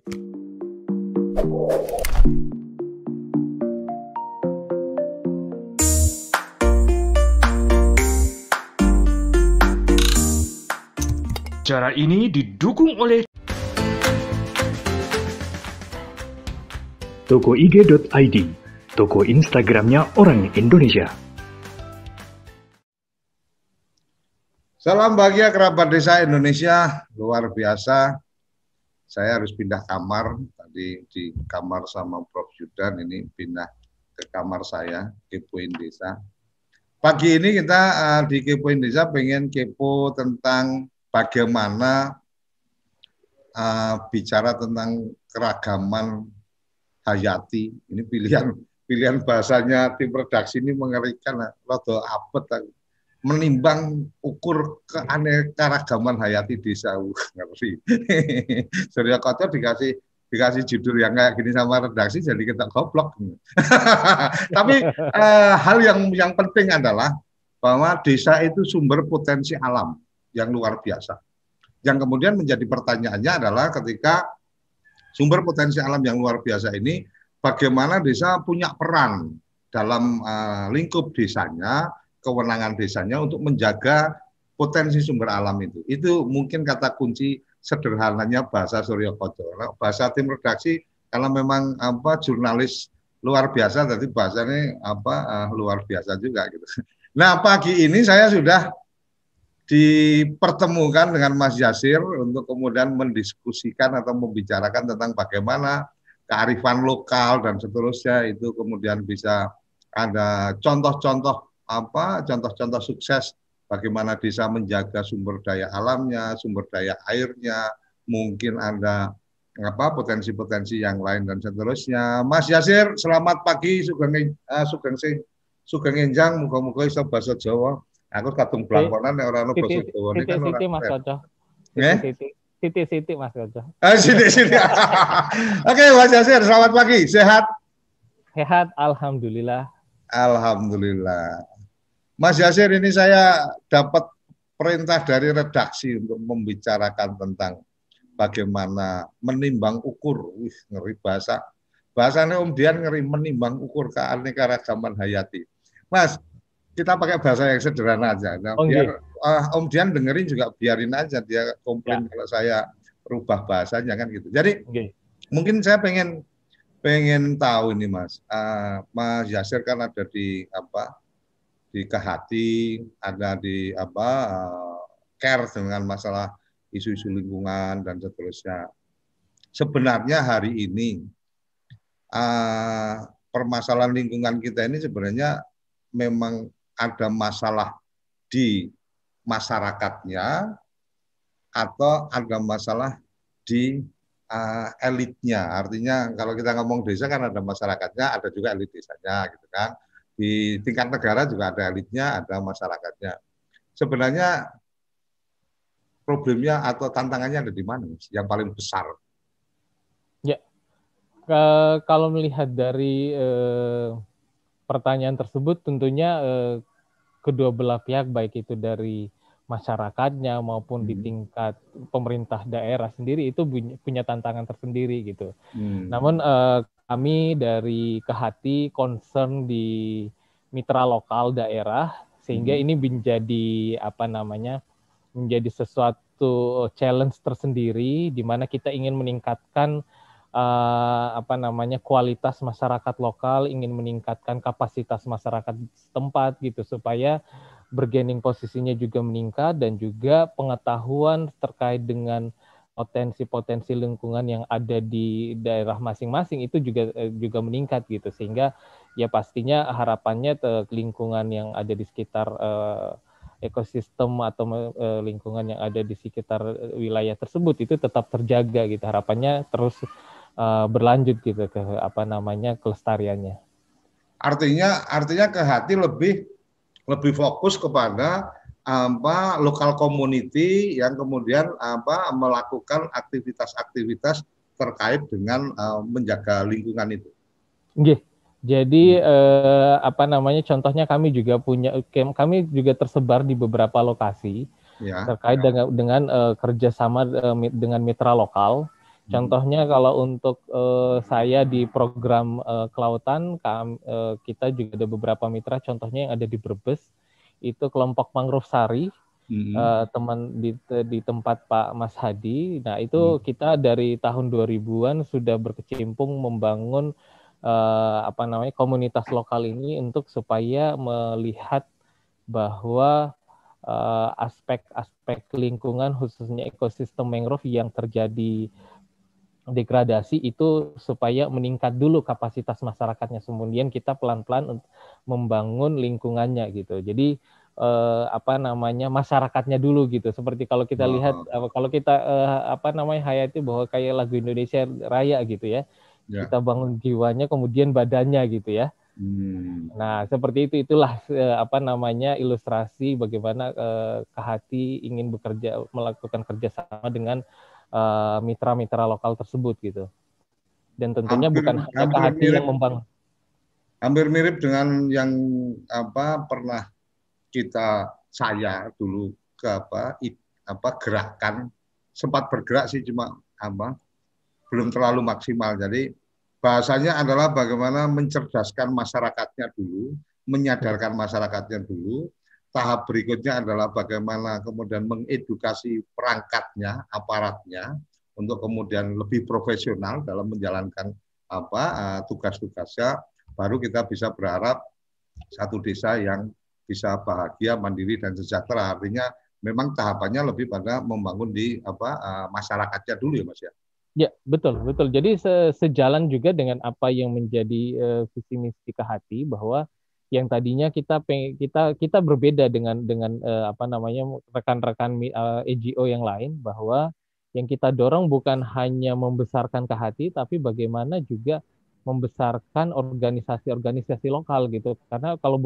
Acara ini didukung oleh tokoig.id, toko Instagramnya orang Indonesia. Salam bahagia kerabat desa Indonesia, luar biasa. Saya harus pindah kamar, tadi di kamar sama Prof. Yudan, ini pindah ke kamar saya, Kepoin Desa. Pagi ini kita di Kepoin Desa pengen kepo tentang bagaimana bicara tentang keragaman hayati. Ini pilihan bahasanya tim redaksi ini mengerikan, rada abet, menimbang ukur keanekaragaman hayati desa. Ngeri. Surya Koco dikasih judul yang kayak gini sama redaksi, jadi kita goblok. Tapi hal yang penting adalah bahwa desa itu sumber potensi alam yang luar biasa. Yang kemudian menjadi pertanyaannya adalah ketika sumber potensi alam yang luar biasa ini, bagaimana desa punya peran dalam lingkup desanya, kewenangan desanya untuk menjaga potensi sumber alam itu. Itu mungkin kata kunci sederhananya bahasa Surya Koco. Bahasa tim redaksi karena memang jurnalis luar biasa, jadi bahasanya luar biasa juga gitu. Nah, pagi ini saya sudah dipertemukan dengan Mas Yasir untuk kemudian mendiskusikan atau membicarakan tentang bagaimana kearifan lokal dan seterusnya itu kemudian bisa ada contoh-contoh sukses bagaimana desa menjaga sumber daya alamnya, sumber daya airnya, mungkin ada potensi-potensi yang lain dan seterusnya. Mas Yasir, selamat pagi, sugeng enjang, muga-muga iso basa Jawa. Aku kadung blangkonan nek ora ono basa Jawa ini kan ora. Mas Koco. Siti Mas Koco. Siti. Oke, Mas Yasir, selamat pagi. Sehat? Sehat, alhamdulillah. Alhamdulillah. Mas Yasir, ini saya dapat perintah dari redaksi untuk membicarakan tentang bagaimana menimbang ukur. Ngeri bahasa. Bahasanya Om Dian ngeri, menimbang ukur keanekaragaman hayati. Mas, kita pakai bahasa yang sederhana aja. Nah, biar Om Dian dengerin juga biarin aja, dia komplain kalau saya rubah bahasanya kan gitu. Jadi mungkin saya pengen tahu ini Mas. Mas Yasir kan ada di Kehati, ada di care dengan masalah isu-isu lingkungan dan seterusnya. Sebenarnya hari ini permasalahan lingkungan kita ini sebenarnya memang ada masalah di masyarakatnya atau ada masalah di elitnya. Artinya kalau kita ngomong desa kan ada masyarakatnya, ada juga elit desanya gitu kan. Di tingkat negara juga ada elitnya, ada masyarakatnya. Sebenarnya problemnya atau tantangannya ada di mana, Mas? Yang paling besar? Ya, kalau melihat dari pertanyaan tersebut, tentunya kedua belah pihak, baik itu dari masyarakatnya maupun di tingkat pemerintah daerah sendiri itu punya tantangan tersendiri gitu. Namun kami dari Kehati concern di mitra lokal daerah sehingga ini menjadi menjadi sesuatu challenge tersendiri di mana kita ingin meningkatkan kualitas masyarakat lokal, ingin meningkatkan kapasitas masyarakat setempat gitu supaya bargaining posisinya juga meningkat dan juga pengetahuan terkait dengan potensi-potensi lingkungan yang ada di daerah masing-masing itu juga meningkat gitu, sehingga ya pastinya harapannya lingkungan yang ada di sekitar ekosistem atau lingkungan yang ada di sekitar wilayah tersebut itu tetap terjaga gitu, harapannya terus berlanjut gitu ke kelestariannya. Artinya Kehati lebih fokus kepada lokal community yang kemudian melakukan aktivitas-aktivitas terkait dengan menjaga lingkungan itu. Jadi contohnya kami juga tersebar di beberapa lokasi terkait dengan kerjasama dengan mitra lokal Contohnya kalau untuk saya di program kelautan, kita juga ada beberapa mitra, contohnya yang ada di Brebes, itu kelompok mangrove sari, teman di tempat Pak Mas Hadi. Nah itu kita dari tahun 2000-an sudah berkecimpung membangun komunitas lokal ini untuk supaya melihat bahwa aspek-aspek lingkungan khususnya ekosistem mangrove yang terjadi degradasi itu supaya meningkat dulu kapasitas masyarakatnya, kemudian kita pelan-pelan membangun lingkungannya gitu. Jadi masyarakatnya dulu gitu. Seperti kalau kita lihat kalau kita hayati bahwa kayak lagu Indonesia Raya gitu ya. Kita bangun jiwanya kemudian badannya gitu ya. Nah, seperti itulah ilustrasi bagaimana Kehati ingin melakukan kerjasama dengan mitra-mitra lokal tersebut gitu. Dan tentunya bukan hanya Kehati yang membangun. Hampir mirip dengan yang pernah saya dulu ke gerakan, sempat bergerak sih, cuma belum terlalu maksimal. Jadi bahasanya adalah bagaimana mencerdaskan masyarakatnya dulu, menyadarkan masyarakatnya dulu. Tahap berikutnya adalah bagaimana kemudian mengedukasi perangkatnya, aparatnya, untuk kemudian lebih profesional dalam menjalankan tugas-tugasnya. Baru kita bisa berharap satu desa yang bisa bahagia, mandiri, dan sejahtera. Artinya memang tahapannya lebih pada membangun di masyarakatnya dulu ya Mas ya. Ya, betul. Jadi sejalan juga dengan apa yang menjadi visi misi Kehati, bahwa yang tadinya kita berbeda dengan rekan-rekan NGO yang lain, bahwa yang kita dorong bukan hanya membesarkan Kehati, tapi bagaimana juga membesarkan organisasi-organisasi lokal gitu. Karena kalau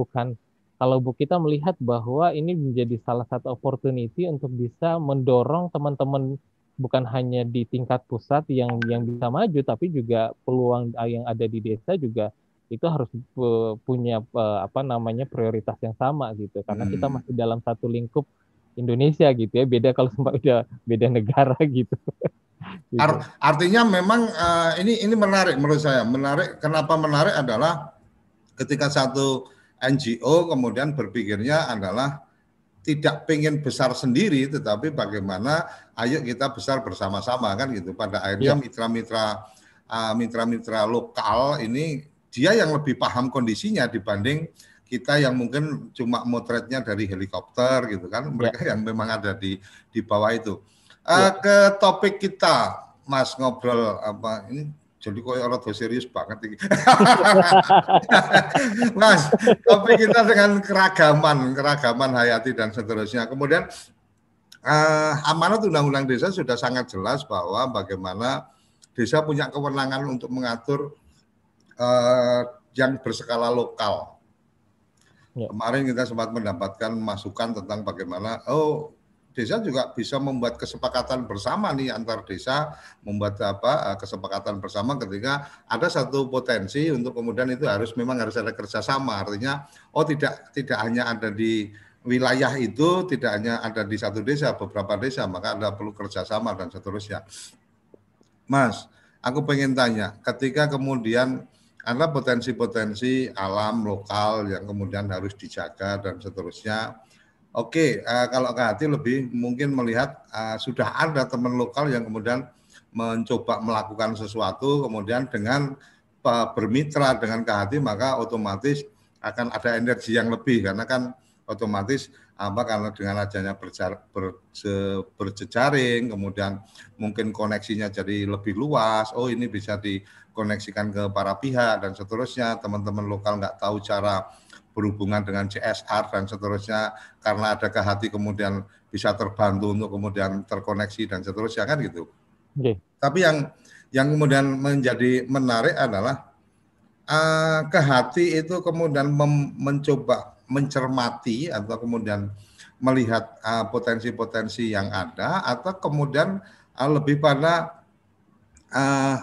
kita melihat bahwa ini menjadi salah satu opportunity untuk bisa mendorong teman-teman bukan hanya di tingkat pusat yang bisa maju, tapi juga peluang yang ada di desa juga itu harus punya prioritas yang sama gitu. Karena kita masih dalam satu lingkup Indonesia gitu ya. Beda kalau udah beda negara gitu. Artinya memang ini menarik menurut saya. Kenapa menarik adalah ketika satu NGO kemudian berpikirnya adalah tidak pengen besar sendiri, tetapi bagaimana ayo kita besar bersama-sama kan gitu. Pada akhirnya mitra-mitra lokal ini dia yang lebih paham kondisinya dibanding kita yang mungkin cuma motretnya dari helikopter gitu kan. Mereka yang memang ada di bawah itu. Ke topik kita, Mas, ngobrol ini. Jadi kok orang serius banget ini. Mas, topik kita dengan keragaman hayati dan seterusnya. Kemudian amanat Undang-Undang Desa sudah sangat jelas bahwa bagaimana desa punya kewenangan untuk mengatur yang berskala lokal. Kemarin kita sempat mendapatkan masukan tentang bagaimana desa juga bisa membuat kesepakatan bersama nih antar desa, membuat kesepakatan bersama ketika ada satu potensi untuk kemudian itu memang harus ada kerjasama. Artinya tidak hanya ada di wilayah itu, tidak hanya ada di satu desa, beberapa desa, maka ada perlu kerjasama dan seterusnya. Mas, aku pengen tanya, ketika kemudian ada potensi-potensi alam lokal yang kemudian harus dijaga dan seterusnya. Oke, kalau Kehati lebih mungkin melihat sudah ada teman lokal yang kemudian mencoba melakukan sesuatu, kemudian dengan bermitra dengan Kehati maka otomatis akan ada energi yang lebih karena kan otomatis karena dengan adanya berjejaring, kemudian mungkin koneksinya jadi lebih luas. Oh ini bisa dikoneksikan ke para pihak dan seterusnya. Teman-teman lokal nggak tahu cara berhubungan dengan CSR dan seterusnya, karena ada Kehati kemudian bisa terbantu untuk kemudian terkoneksi dan seterusnya kan gitu. Tapi yang kemudian menjadi menarik adalah Kehati itu kemudian mencoba mencermati atau kemudian melihat potensi-potensi yang ada, atau kemudian lebih pada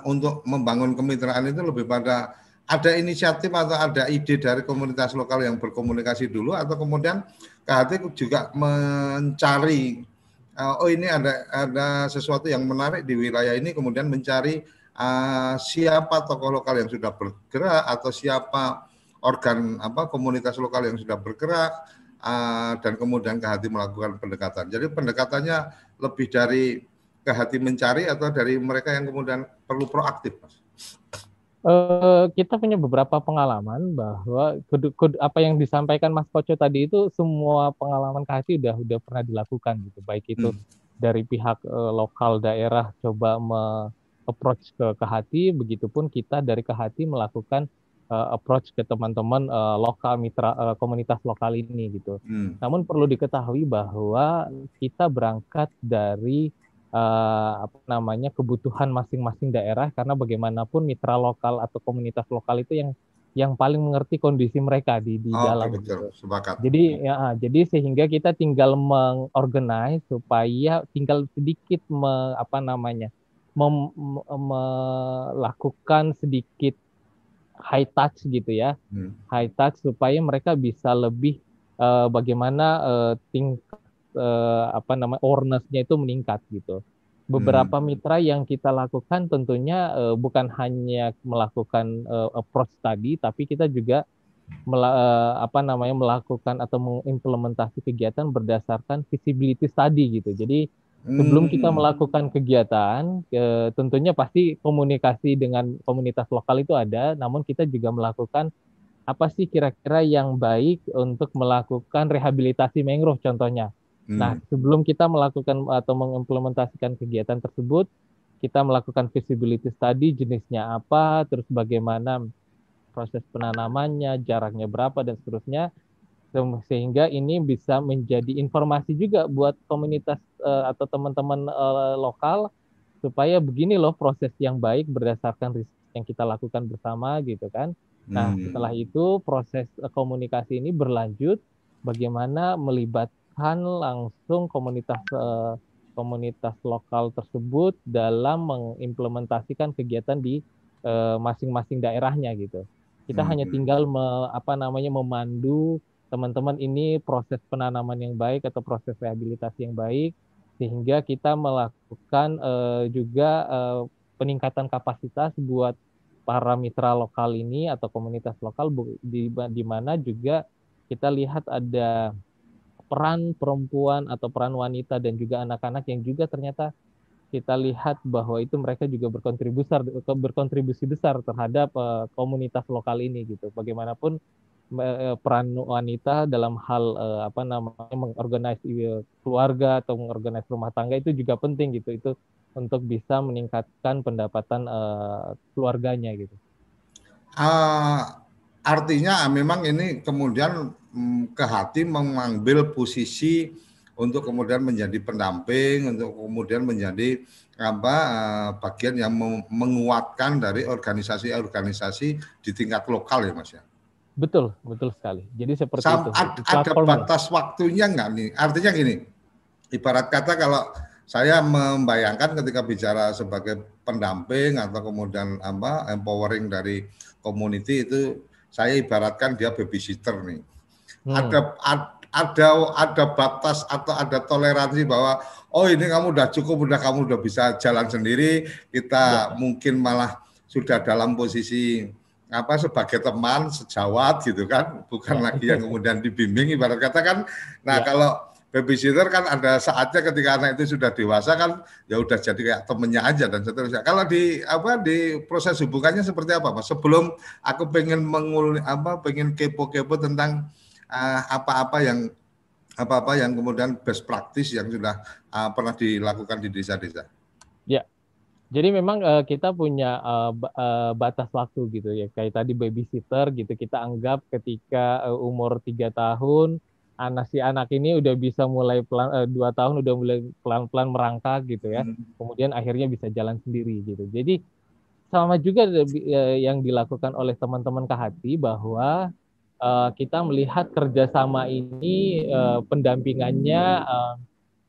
untuk membangun kemitraan itu lebih pada ada inisiatif atau ada ide dari komunitas lokal yang berkomunikasi dulu, atau kemudian Kehati juga mencari oh ini ada sesuatu yang menarik di wilayah ini, kemudian mencari siapa tokoh lokal yang sudah bergerak atau siapa organ komunitas lokal yang sudah bergerak, dan kemudian ke hati melakukan pendekatan. Jadi pendekatannya lebih dari ke hati mencari atau dari mereka yang kemudian perlu proaktif, Mas? Kita punya beberapa pengalaman bahwa apa yang disampaikan Mas Koco tadi itu semua pengalaman KHT udah pernah dilakukan gitu, baik itu dari pihak lokal daerah coba approach ke KHT, begitupun kita dari KHT melakukan approach ke teman-teman lokal mitra komunitas lokal ini gitu. Namun perlu diketahui bahwa kita berangkat dari kebutuhan masing-masing daerah, karena bagaimanapun mitra lokal atau komunitas lokal itu yang paling mengerti kondisi mereka di dalam. Betul, sepakat. Jadi sehingga kita tinggal mengorganize supaya tinggal sedikit melakukan sedikit high touch gitu ya, high touch supaya mereka bisa lebih bagaimana tingkat awareness-nya itu meningkat gitu. Beberapa mitra yang kita lakukan tentunya bukan hanya melakukan approach tadi, tapi kita juga melakukan atau mengimplementasi kegiatan berdasarkan visibility study gitu. Jadi sebelum kita melakukan kegiatan, tentunya pasti komunikasi dengan komunitas lokal itu ada, namun kita juga melakukan apa sih kira-kira yang baik untuk melakukan rehabilitasi mangrove contohnya. Nah, sebelum kita melakukan atau mengimplementasikan kegiatan tersebut, kita melakukan visibility study, jenisnya apa, terus bagaimana proses penanamannya, jaraknya berapa, dan seterusnya, sehingga ini bisa menjadi informasi juga buat komunitas atau teman-teman lokal, supaya begini loh proses yang baik berdasarkan riset yang kita lakukan bersama gitu kan. Nah, setelah itu proses komunikasi ini berlanjut, bagaimana melibatkan langsung komunitas lokal tersebut dalam mengimplementasikan kegiatan di masing-masing daerahnya gitu. Kita hanya tinggal memandu teman-teman ini proses penanaman yang baik atau proses rehabilitasi yang baik, sehingga kita melakukan juga peningkatan kapasitas buat para mitra lokal ini atau komunitas lokal, di mana juga kita lihat ada peran perempuan atau peran wanita dan juga anak-anak yang juga ternyata kita lihat bahwa itu mereka juga berkontribusi besar terhadap komunitas lokal ini gitu. Bagaimanapun peran wanita dalam hal mengorganisasi keluarga atau mengorganisasi rumah tangga itu juga penting gitu. Itu untuk bisa meningkatkan pendapatan keluarganya gitu. Artinya memang ini kemudian ke hati mengambil posisi untuk kemudian menjadi pendamping, untuk kemudian menjadi bagian yang menguatkan dari organisasi-organisasi di tingkat lokal ya Mas ya. Betul sekali. Jadi seperti itu. Ada batas waktunya nggak nih? Artinya gini, ibarat kata kalau saya membayangkan ketika bicara sebagai pendamping atau kemudian empowering dari community itu, saya ibaratkan dia babysitter nih. Ada batas atau ada toleransi bahwa ini kamu udah cukup, kamu udah bisa jalan sendiri, kita mungkin malah sudah dalam posisi sebagai teman sejawat gitu kan, bukan lagi yang kemudian dibimbing ibarat kata kan. Nah, kalau babysitter kan ada saatnya ketika anak itu sudah dewasa kan ya udah jadi kayak temennya aja dan seterusnya. Kalau di proses hubungannya seperti apa Mas? Sebelum aku pengen pengen kepo-kepo tentang apa-apa yang kemudian best practice yang sudah pernah dilakukan di desa-desa. Ya. Jadi memang kita punya batas waktu gitu ya, kayak tadi babysitter gitu, kita anggap ketika umur 3 tahun si anak ini udah bisa mulai 2 tahun udah mulai pelan-pelan merangkak gitu ya, kemudian akhirnya bisa jalan sendiri gitu. Jadi sama juga yang dilakukan oleh teman-teman KHT bahwa kita melihat kerjasama ini pendampingannya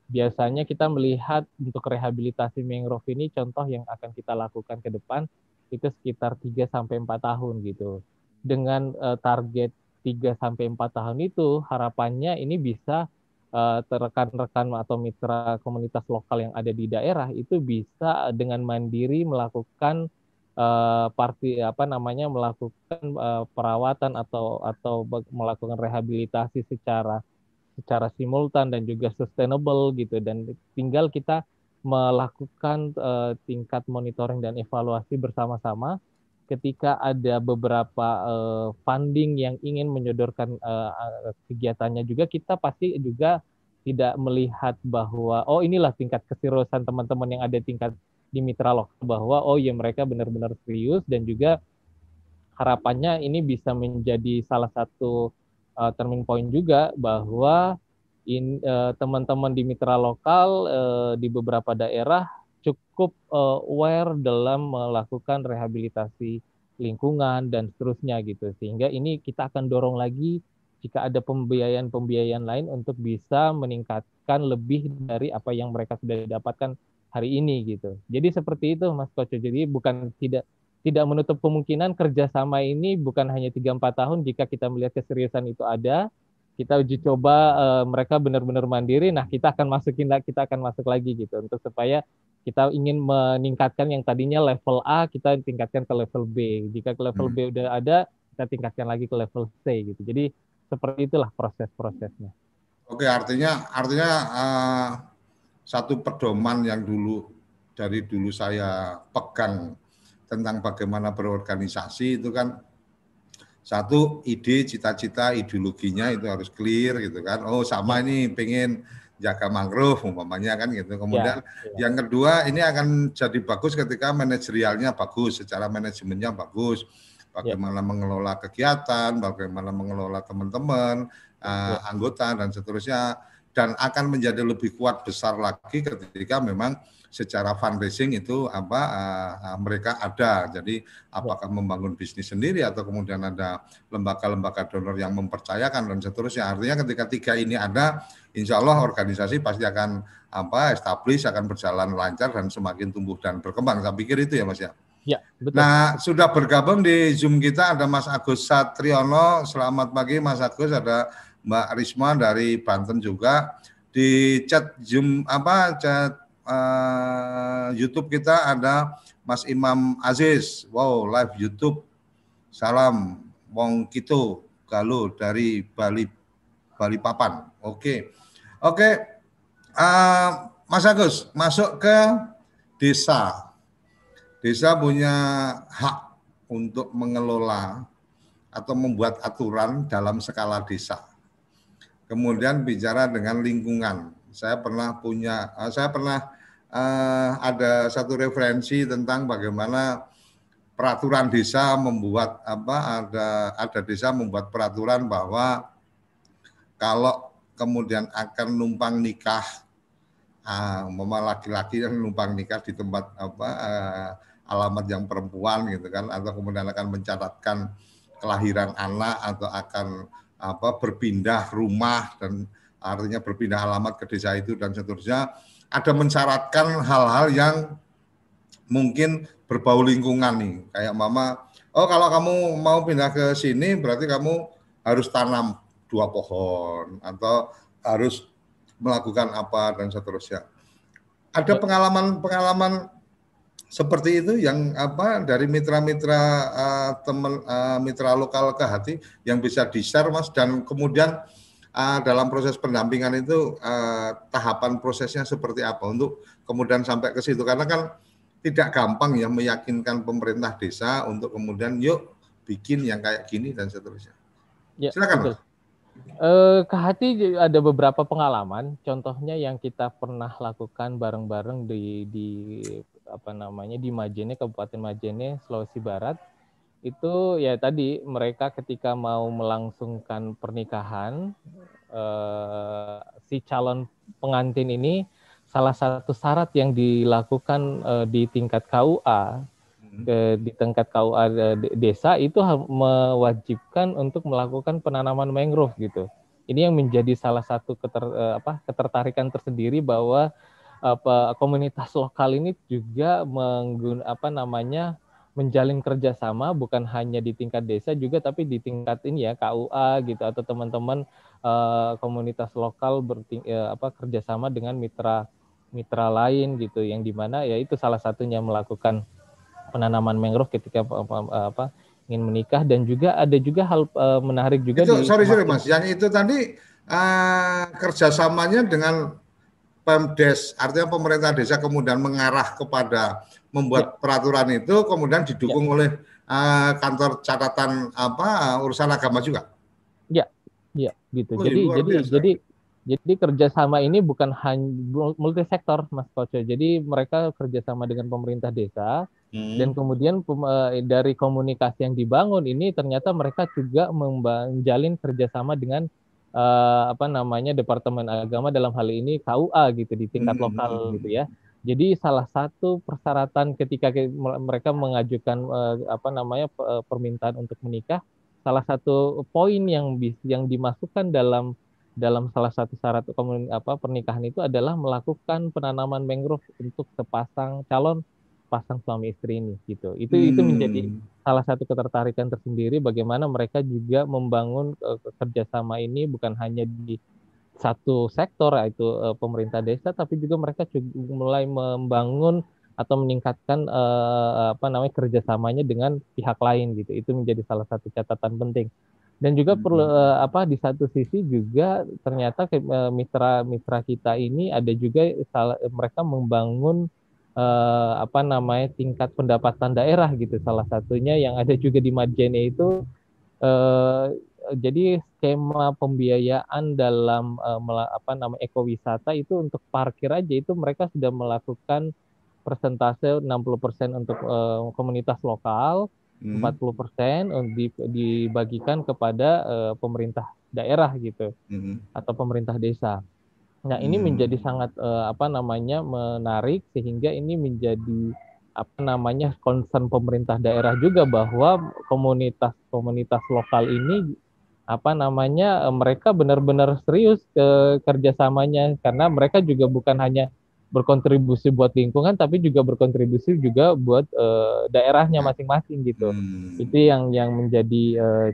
biasanya kita melihat untuk rehabilitasi mangrove ini, contoh yang akan kita lakukan ke depan itu sekitar 3-4 tahun gitu. Dengan target 3-4 tahun itu harapannya ini bisa rekan-rekan atau mitra komunitas lokal yang ada di daerah itu bisa dengan mandiri melakukan melakukan perawatan atau melakukan rehabilitasi secara simultan dan juga sustainable gitu, dan tinggal kita melakukan tingkat monitoring dan evaluasi bersama-sama. Ketika ada beberapa funding yang ingin menyodorkan kegiatannya juga, kita pasti juga tidak melihat bahwa inilah tingkat keseriusan teman-teman yang ada tingkat di mitra lokal, bahwa ya mereka benar-benar serius, dan juga harapannya ini bisa menjadi salah satu turning point juga bahwa teman-teman di mitra lokal di beberapa daerah cukup aware dalam melakukan rehabilitasi lingkungan dan seterusnya gitu, sehingga ini kita akan dorong lagi jika ada pembiayaan lain untuk bisa meningkatkan lebih dari apa yang mereka sudah dapatkan hari ini gitu. Jadi seperti itu Mas Koco. Jadi bukan tidak menutup kemungkinan kerjasama ini bukan hanya 3-4 tahun, jika kita melihat keseriusan itu ada, kita uji coba mereka benar-benar mandiri, nah kita akan masuk lagi gitu, untuk supaya kita ingin meningkatkan yang tadinya level A, kita tingkatkan ke level B. Jika ke level B udah ada, kita tingkatkan lagi ke level C gitu. Jadi seperti itulah proses-prosesnya. Oke, artinya satu pedoman yang dari dulu saya pegang tentang bagaimana berorganisasi itu kan, satu, ide, cita-cita, ideologinya itu harus clear gitu kan. Sama ini pengen jaga mangrove umpamanya kan gitu. Kemudian yang kedua, ini akan jadi bagus ketika manajerialnya bagus, secara manajemennya bagus. Bagaimana mengelola kegiatan, bagaimana mengelola teman-teman, anggota dan seterusnya, dan akan menjadi lebih kuat besar lagi ketika memang secara fundraising itu mereka ada. Jadi apakah membangun bisnis sendiri atau kemudian ada lembaga-lembaga donor yang mempercayakan dan seterusnya. Artinya ketika tiga ini ada, insya Allah organisasi pasti akan establish, akan berjalan lancar dan semakin tumbuh dan berkembang. Saya pikir itu ya Mas ya. Ya, betul. Nah, sudah bergabung di Zoom kita ada Mas Agus Satriono. Selamat pagi Mas Agus. Ada Mbak Risma dari Banten juga. Di chat Zoom YouTube kita ada Mas Imam Aziz. Wow, live YouTube. Salam Wong Kito Galuh dari Balikpapan. Oke. Mas Agus, masuk ke desa. Desa punya hak untuk mengelola atau membuat aturan dalam skala desa. Kemudian bicara dengan lingkungan. Saya pernah ada satu referensi tentang bagaimana peraturan desa membuat ada desa membuat peraturan bahwa kalau kemudian akan numpang nikah, laki-laki yang numpang nikah di tempat alamat yang perempuan gitu kan, atau kemudian akan mencatatkan kelahiran anak atau akan berpindah rumah dan artinya berpindah alamat ke desa itu dan seterusnya, ada mensyaratkan hal-hal yang mungkin berbau lingkungan nih, kayak mama, kalau kamu mau pindah ke sini berarti kamu harus tanam 2 pohon atau harus melakukan apa dan seterusnya. Ada pengalaman seperti itu yang dari mitra-mitra mitra lokal Kehati yang bisa di-share Mas, dan kemudian dalam proses pendampingan itu tahapan prosesnya seperti apa untuk kemudian sampai ke situ, karena kan tidak gampang ya meyakinkan pemerintah desa untuk kemudian yuk bikin yang kayak gini dan seterusnya. Ya, silakan Mas. Kehati ada beberapa pengalaman, contohnya yang kita pernah lakukan bareng-bareng di Majene, Kabupaten Majene, Sulawesi Barat. Itu ya tadi mereka ketika mau melangsungkan pernikahan, si calon pengantin ini salah satu syarat yang dilakukan di tingkat KUA, di tingkat KUA desa itu mewajibkan untuk melakukan penanaman mangrove gitu. Ini yang menjadi salah satu ketertarikan tersendiri bahwa komunitas lokal ini juga menjalin kerjasama bukan hanya di tingkat desa juga, tapi di tingkat ini ya KUA gitu, atau teman-teman komunitas lokal kerjasama dengan mitra lain gitu, yang dimana ya itu salah satunya melakukan penanaman mangrove ketika ingin menikah. Dan juga ada juga hal menarik juga Itu di sorry Mas, yang itu tadi kerjasamanya dengan Pemdes, artinya pemerintah desa kemudian mengarah kepada membuat peraturan itu, kemudian didukung oleh kantor catatan urusan agama juga. Ya, gitu. Oh, Jadi kerjasama ini bukan hanya multisektor, Mas Koco. Jadi mereka kerjasama dengan pemerintah desa, dan kemudian dari komunikasi yang dibangun ini ternyata mereka juga menjalin kerjasama dengan Departemen Agama, dalam hal ini KUA gitu, di tingkat lokal gitu ya. Jadi salah satu persyaratan ketika mereka mengajukan permintaan untuk menikah, salah satu poin yang dimasukkan dalam salah satu syarat pernikahan itu adalah melakukan penanaman mangrove untuk sepasang calon pasang suami istri ini gitu. Itu menjadi salah satu ketertarikan tersendiri bagaimana mereka juga membangun kerjasama ini bukan hanya di satu sektor, yaitu pemerintah desa, tapi juga mereka mulai membangun atau meningkatkan kerjasamanya dengan pihak lain gitu. Itu menjadi salah satu catatan penting. Dan juga perlu di satu sisi juga ternyata mitra kita ini ada juga mereka membangun tingkat pendapatan daerah gitu. Salah satunya yang ada juga di Madjene itu jadi skema pembiayaan dalam ekowisata itu untuk parkir aja itu mereka sudah melakukan persentase 60% untuk komunitas lokal, 40% dibagikan kepada pemerintah daerah gitu, atau pemerintah desa. Nah, ini menjadi sangat menarik, sehingga ini menjadi concern pemerintah daerah juga bahwa komunitas lokal ini mereka benar-benar serius ke kerjasamanya, karena mereka juga bukan hanya berkontribusi buat lingkungan, tapi juga berkontribusi juga buat daerahnya masing-masing gitu. Itu yang menjadi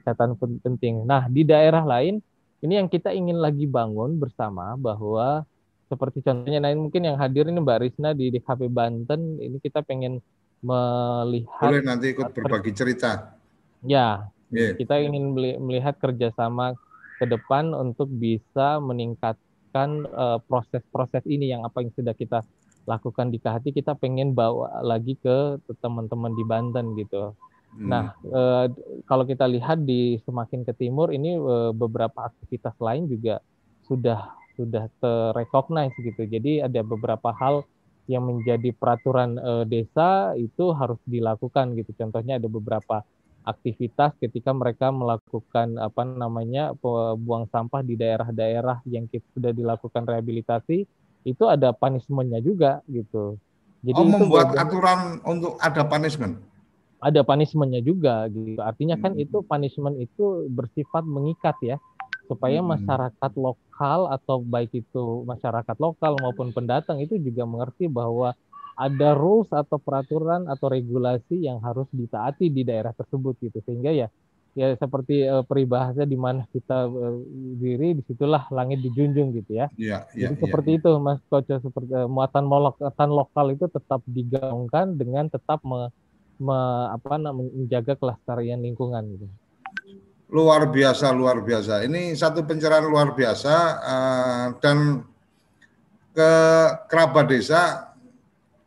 catatan penting. Nah, di daerah lain ini yang kita ingin lagi bangun bersama, bahwa seperti contohnya, nah mungkin yang hadir ini Mbak Risna di DKP Banten, ini kita pengen melihat. Boleh nanti ikut berbagi cerita. Ya, kita ingin melihat kerjasama ke depan untuk bisa meningkatkan proses-proses ini, yang apa yang sudah kita lakukan di Kahati, kita pengen bawa lagi ke teman-teman di Banten gitu. Nah, kalau kita lihat di semakin ke timur ini beberapa aktivitas lain juga sudah terrecognize gitu. Jadi ada beberapa hal yang menjadi peraturan desa itu harus dilakukan gitu. Contohnya ada beberapa aktivitas ketika mereka melakukan buang sampah di daerah-daerah yang sudah dilakukan rehabilitasi, itu ada punishment-nya juga gitu. Jadi membuat aturan untuk ada punishment. Ada punishment-nya juga gitu. Artinya kan itu punishment itu bersifat mengikat ya, supaya masyarakat lokal, atau baik itu masyarakat lokal maupun pendatang, itu juga mengerti bahwa ada rules atau peraturan atau regulasi yang harus ditaati di daerah tersebut gitu. Sehingga ya seperti peribahasa di mana kita diri, disitulah langit dijunjung gitu ya. Jadi seperti itu Mas Koco, seperti muatan lokal itu tetap digaungkan dengan tetap menjaga kelestarian lingkungan gitu. Luar biasa. Ini satu pencerahan luar biasa, dan ke kerabat desa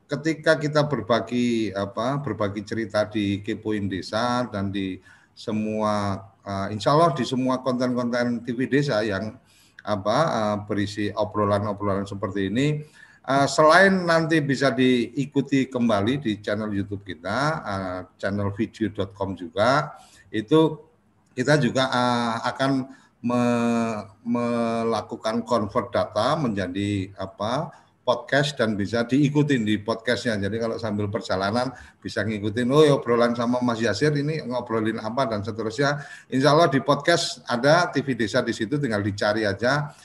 ketika kita berbagi cerita di Kepoin Desa dan di semua insya Allah di semua konten-konten TV desa yang berisi obrolan-obrolan seperti ini. Selain nanti bisa diikuti kembali di channel YouTube kita, channelvideo.com juga, itu kita juga akan melakukan convert data menjadi podcast, dan bisa diikutin di podcastnya. Jadi kalau sambil perjalanan bisa ngikutin, obrolan sama Mas Yasir ini ngobrolin apa dan seterusnya. Insya Allah di podcast ada TV Desa di situ, tinggal dicari aja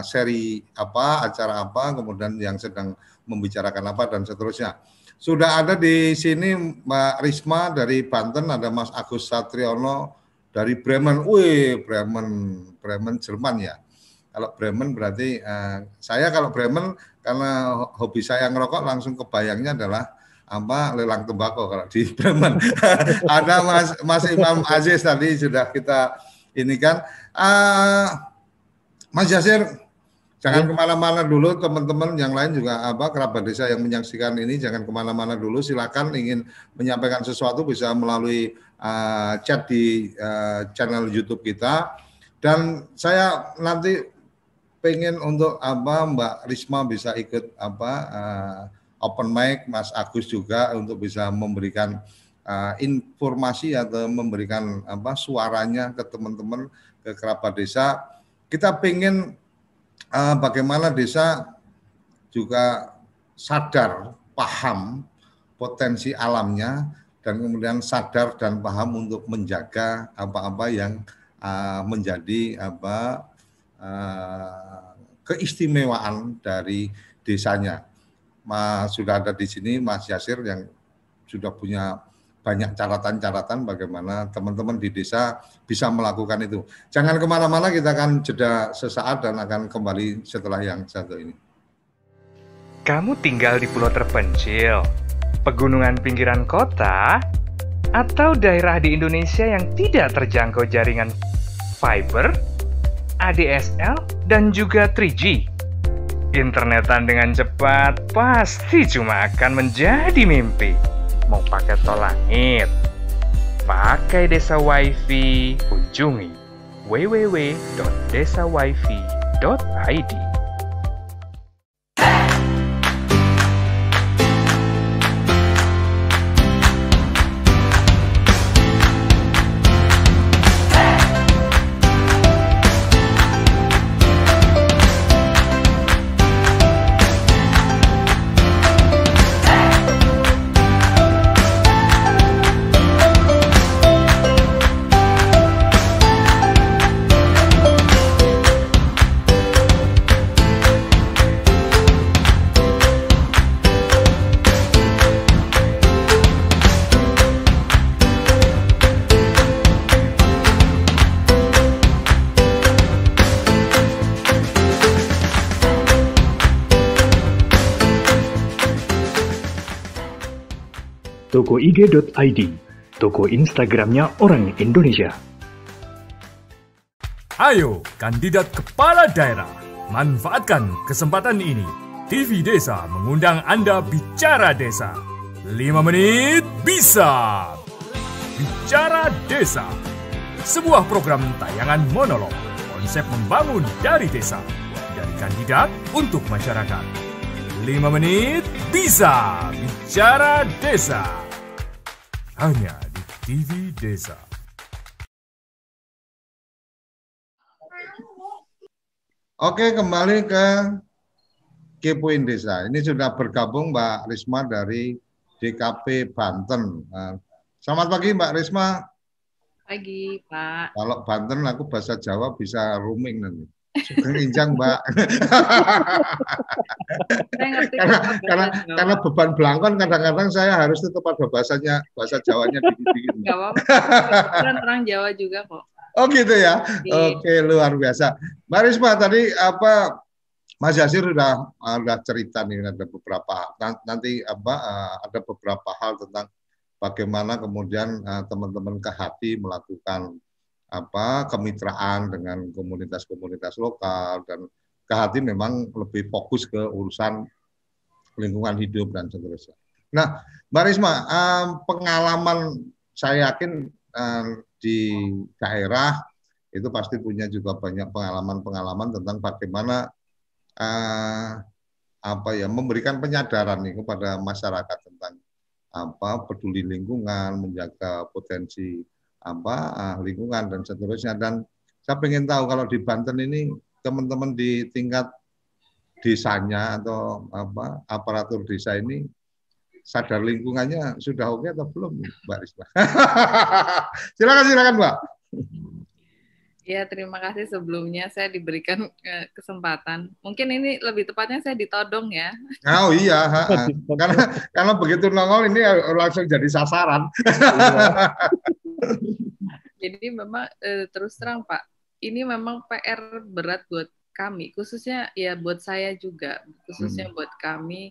seri acara apa, kemudian yang sedang membicarakan apa dan seterusnya. sudah ada di sini Mbak Risma dari Banten, ada Mas Agus Satriono dari Bremen. Wih, Bremen Jerman ya. Kalau Bremen berarti saya kalau Bremen karena hobi saya ngerokok langsung kebayangnya adalah apa lelang tembakau kalau di Bremen. Ada Mas Imam Aziz tadi sudah kita ini kan. Mas Yasir, jangan kemana-mana dulu, teman-teman yang lain juga kerabat desa yang menyaksikan ini jangan kemana-mana dulu. Silakan ingin menyampaikan sesuatu bisa melalui chat di channel YouTube kita. Dan saya nanti pengen untuk Mbak Risma bisa ikut open mic, Mas Agus juga untuk bisa memberikan informasi atau memberikan suaranya ke teman-teman, ke kerabat desa. Kita pengen bagaimana desa juga sadar, paham potensi alamnya, dan kemudian sadar dan paham untuk menjaga apa-apa yang menjadi keistimewaan dari desanya. Sudah ada di sini Mas Yasir yang sudah punya banyak catatan-catatan bagaimana teman-teman di desa bisa melakukan itu. Jangan kemana-mana, kita akan jeda sesaat dan akan kembali setelah yang satu ini. Kamu tinggal di pulau terpencil, pegunungan pinggiran kota, atau daerah di Indonesia yang tidak terjangkau jaringan fiber, ADSL, dan juga 3G. Internetan dengan cepat pasti cuma akan menjadi mimpi. Mau pakai tol langit, pakai Desa Wifi, kunjungi www.desawifi.id. Toko IG.id, toko Instagramnya orang Indonesia. Ayo, kandidat kepala daerah, manfaatkan kesempatan ini. TV Desa mengundang Anda bicara desa. 5 menit bisa. Bicara Desa, sebuah program tayangan monolog, konsep membangun dari desa, dari kandidat untuk masyarakat. 5 menit bisa. Bicara Desa, hanya di TV Desa. Oke, kembali ke Kepoin Desa. Ini sudah bergabung Mbak Risma dari DKP Banten. Selamat pagi Mbak Risma. Pagi Pak. Kalau Banten aku bahasa Jawa bisa roaming nanti. Sugeng Injang Mbak. karena beban belangkon kadang-kadang saya harus tetap ada bahasa Jawanya dikit-dikit. Enggak apa-apa. Orang Jawa juga kok. Oh gitu ya. Oke, luar biasa. Mbak Risma tadi Mas Yasir udah cerita nih, ada beberapa nanti ada beberapa hal tentang bagaimana kemudian teman-teman KHT melakukan kemitraan dengan komunitas-komunitas lokal, dan KHT memang lebih fokus ke urusan lingkungan hidup dan seterusnya. Nah, Mbak Risma, pengalaman saya yakin di daerah itu pasti punya juga banyak pengalaman-pengalaman tentang bagaimana memberikan penyadaran nih kepada masyarakat tentang peduli lingkungan, menjaga potensi lingkungan dan seterusnya. Dan saya ingin tahu kalau di Banten ini teman-teman di tingkat desanya atau aparatur desa ini sadar lingkungannya sudah oke atau belum, Mbak Risma? Silakan Mbak. Ya, terima kasih sebelumnya saya diberikan kesempatan. Mungkin ini lebih tepatnya saya ditodong ya. Oh iya, karena begitu nongol ini langsung jadi sasaran. Jadi memang terus terang Pak, ini memang PR berat buat kami, khususnya ya buat saya juga, khususnya buat kami,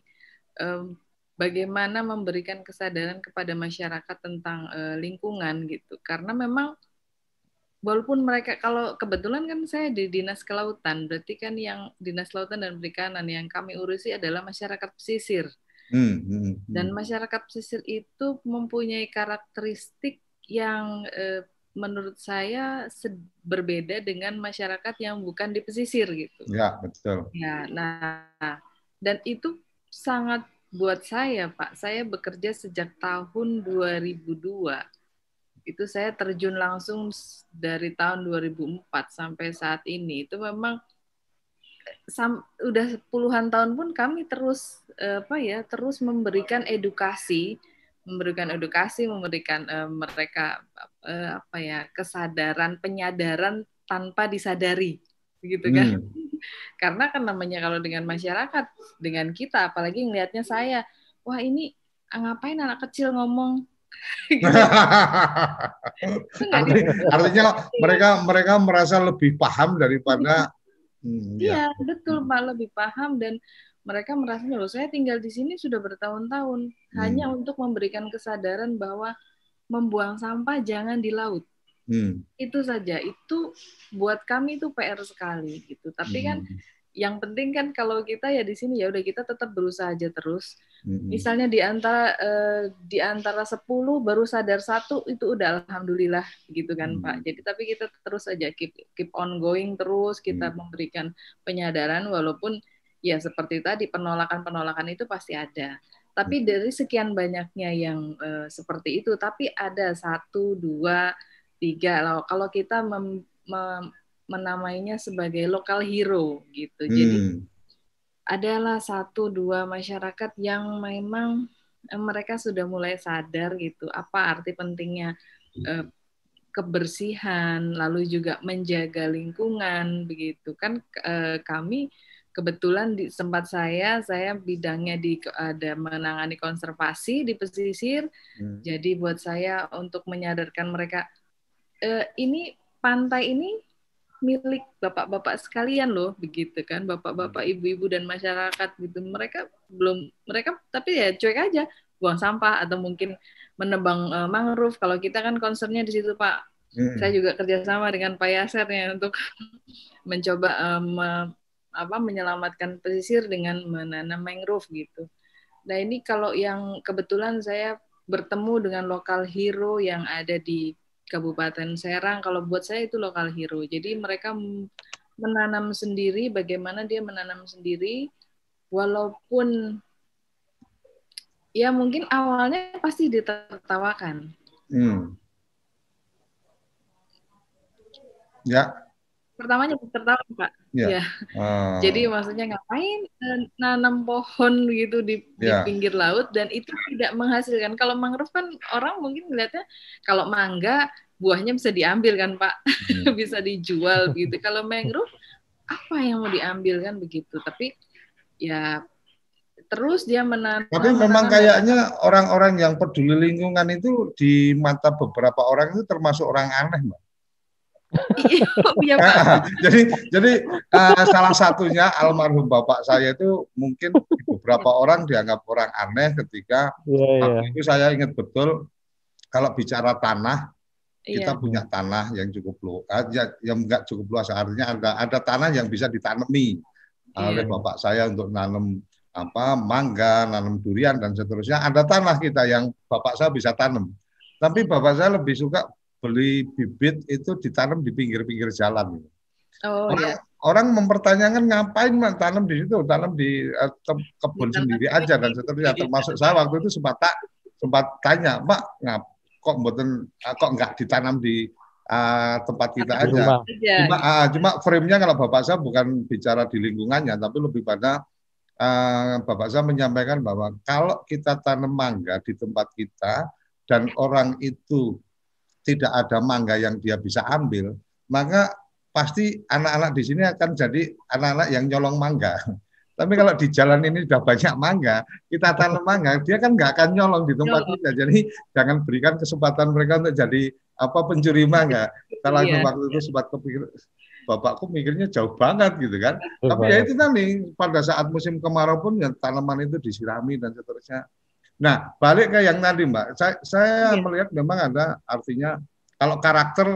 bagaimana memberikan kesadaran kepada masyarakat tentang lingkungan gitu. Karena memang walaupun mereka, kalau kebetulan kan saya di Dinas Kelautan, berarti kan yang Dinas Kelautan dan Perikanan yang kami urusi adalah masyarakat pesisir. Dan masyarakat pesisir itu mempunyai karakteristik yang menurut saya berbeda dengan masyarakat yang bukan di pesisir gitu. Ya, betul. Ya, nah, dan itu sangat buat saya, Pak. Saya bekerja sejak tahun 2002. Itu saya terjun langsung dari tahun 2004 sampai saat ini. Itu memang udah puluhan tahun pun kami terus terus memberikan edukasi, memberikan mereka kesadaran, penyadaran tanpa disadari, begitu kan? Karena kan namanya kalau dengan masyarakat, dengan kita, apalagi ngelihatnya saya, wah ini ngapain anak kecil ngomong? Artinya mereka merasa lebih paham daripada iya, betul Pak, lebih paham, dan mereka merasa loh saya tinggal di sini sudah bertahun-tahun hanya untuk memberikan kesadaran bahwa membuang sampah jangan di laut. Itu saja, itu buat kami itu PR sekali gitu. Tapi kan yang penting kan kalau kita ya di sini ya udah kita tetap berusaha aja terus. Misalnya di antara 10 baru sadar 1 itu udah alhamdulillah gitu kan Pak. Jadi tapi kita terus aja keep on going terus, kita memberikan penyadaran walaupun ya seperti tadi penolakan itu pasti ada. Tapi dari sekian banyaknya yang seperti itu, tapi ada 1, 2, 3 kalau kita menamainya sebagai local hero gitu. Jadi adalah 1, 2 masyarakat yang memang mereka sudah mulai sadar gitu apa arti pentingnya kebersihan, lalu juga menjaga lingkungan begitu kan. Kami kebetulan di tempat saya bidangnya ada menangani konservasi di pesisir. Jadi buat saya untuk menyadarkan mereka ini pantai ini milik bapak-bapak sekalian loh, begitu kan, bapak-bapak, ibu-ibu dan masyarakat gitu. Mereka tapi ya cuek aja, buang sampah atau mungkin menebang mangrove. Kalau kita kan concernnya di situ Pak. Saya juga kerjasama dengan Pak Yaser ya untuk mencoba menyelamatkan pesisir dengan menanam mangrove gitu. Nah ini kalau yang kebetulan saya bertemu dengan lokal hero yang ada di Kabupaten Serang, kalau buat saya itu lokal hero. Jadi mereka menanam sendiri, bagaimana dia menanam sendiri, walaupun ya mungkin awalnya pasti ditertawakan. Ya. Pertamanya tertawa Pak. Ya. Jadi maksudnya ngapain nanam pohon gitu di pinggir laut dan itu tidak menghasilkan. Kalau mangrove kan orang mungkin melihatnya kalau mangga buahnya bisa diambil kan Pak, bisa dijual gitu. Kalau mangrove apa yang mau diambil kan begitu. Tapi ya terus dia menanam. Tapi memang kayaknya orang-orang yang peduli lingkungan itu di mata beberapa orang itu termasuk orang aneh, Mbak. Iya, Pak. Jadi salah satunya almarhum bapak saya itu mungkin beberapa orang dianggap orang aneh ketika waktu itu saya ingat betul kalau bicara tanah, kita punya tanah yang cukup luas, yang enggak cukup luas, artinya ada tanah yang bisa ditanami oleh bapak saya untuk nanam mangga, nanam durian dan seterusnya. Ada tanah kita yang bapak saya bisa tanam, tapi bapak saya lebih suka beli bibit itu ditanam di pinggir-pinggir jalan. Orang mempertanyakan ngapain tanam di situ, tanam di kebun sendiri aja dan seterusnya. Termasuk saya waktu itu sempat tanya, Pak, kok nggak ditanam di tempat kita aja. Cuma frame-nya kalau bapak saya bukan bicara di lingkungannya, tapi lebih pada bapak saya menyampaikan bahwa kalau kita tanam mangga di tempat kita dan orang itu tidak ada mangga yang dia bisa ambil, maka pasti anak-anak di sini akan jadi anak-anak yang nyolong mangga. Tapi kalau di jalan ini sudah banyak mangga, kita tanam mangga, dia kan nggak akan nyolong di tempat kita. Jadi jangan berikan kesempatan mereka untuk jadi pencuri mangga. Kalau waktu itu sempat kepikir, bapakku mikirnya jauh banget gitu kan. Tapi ya itu tadi, pada saat musim kemarau pun ya tanaman itu disirami dan seterusnya. Nah, balik ke yang tadi Mbak, saya melihat memang ada artinya kalau karakter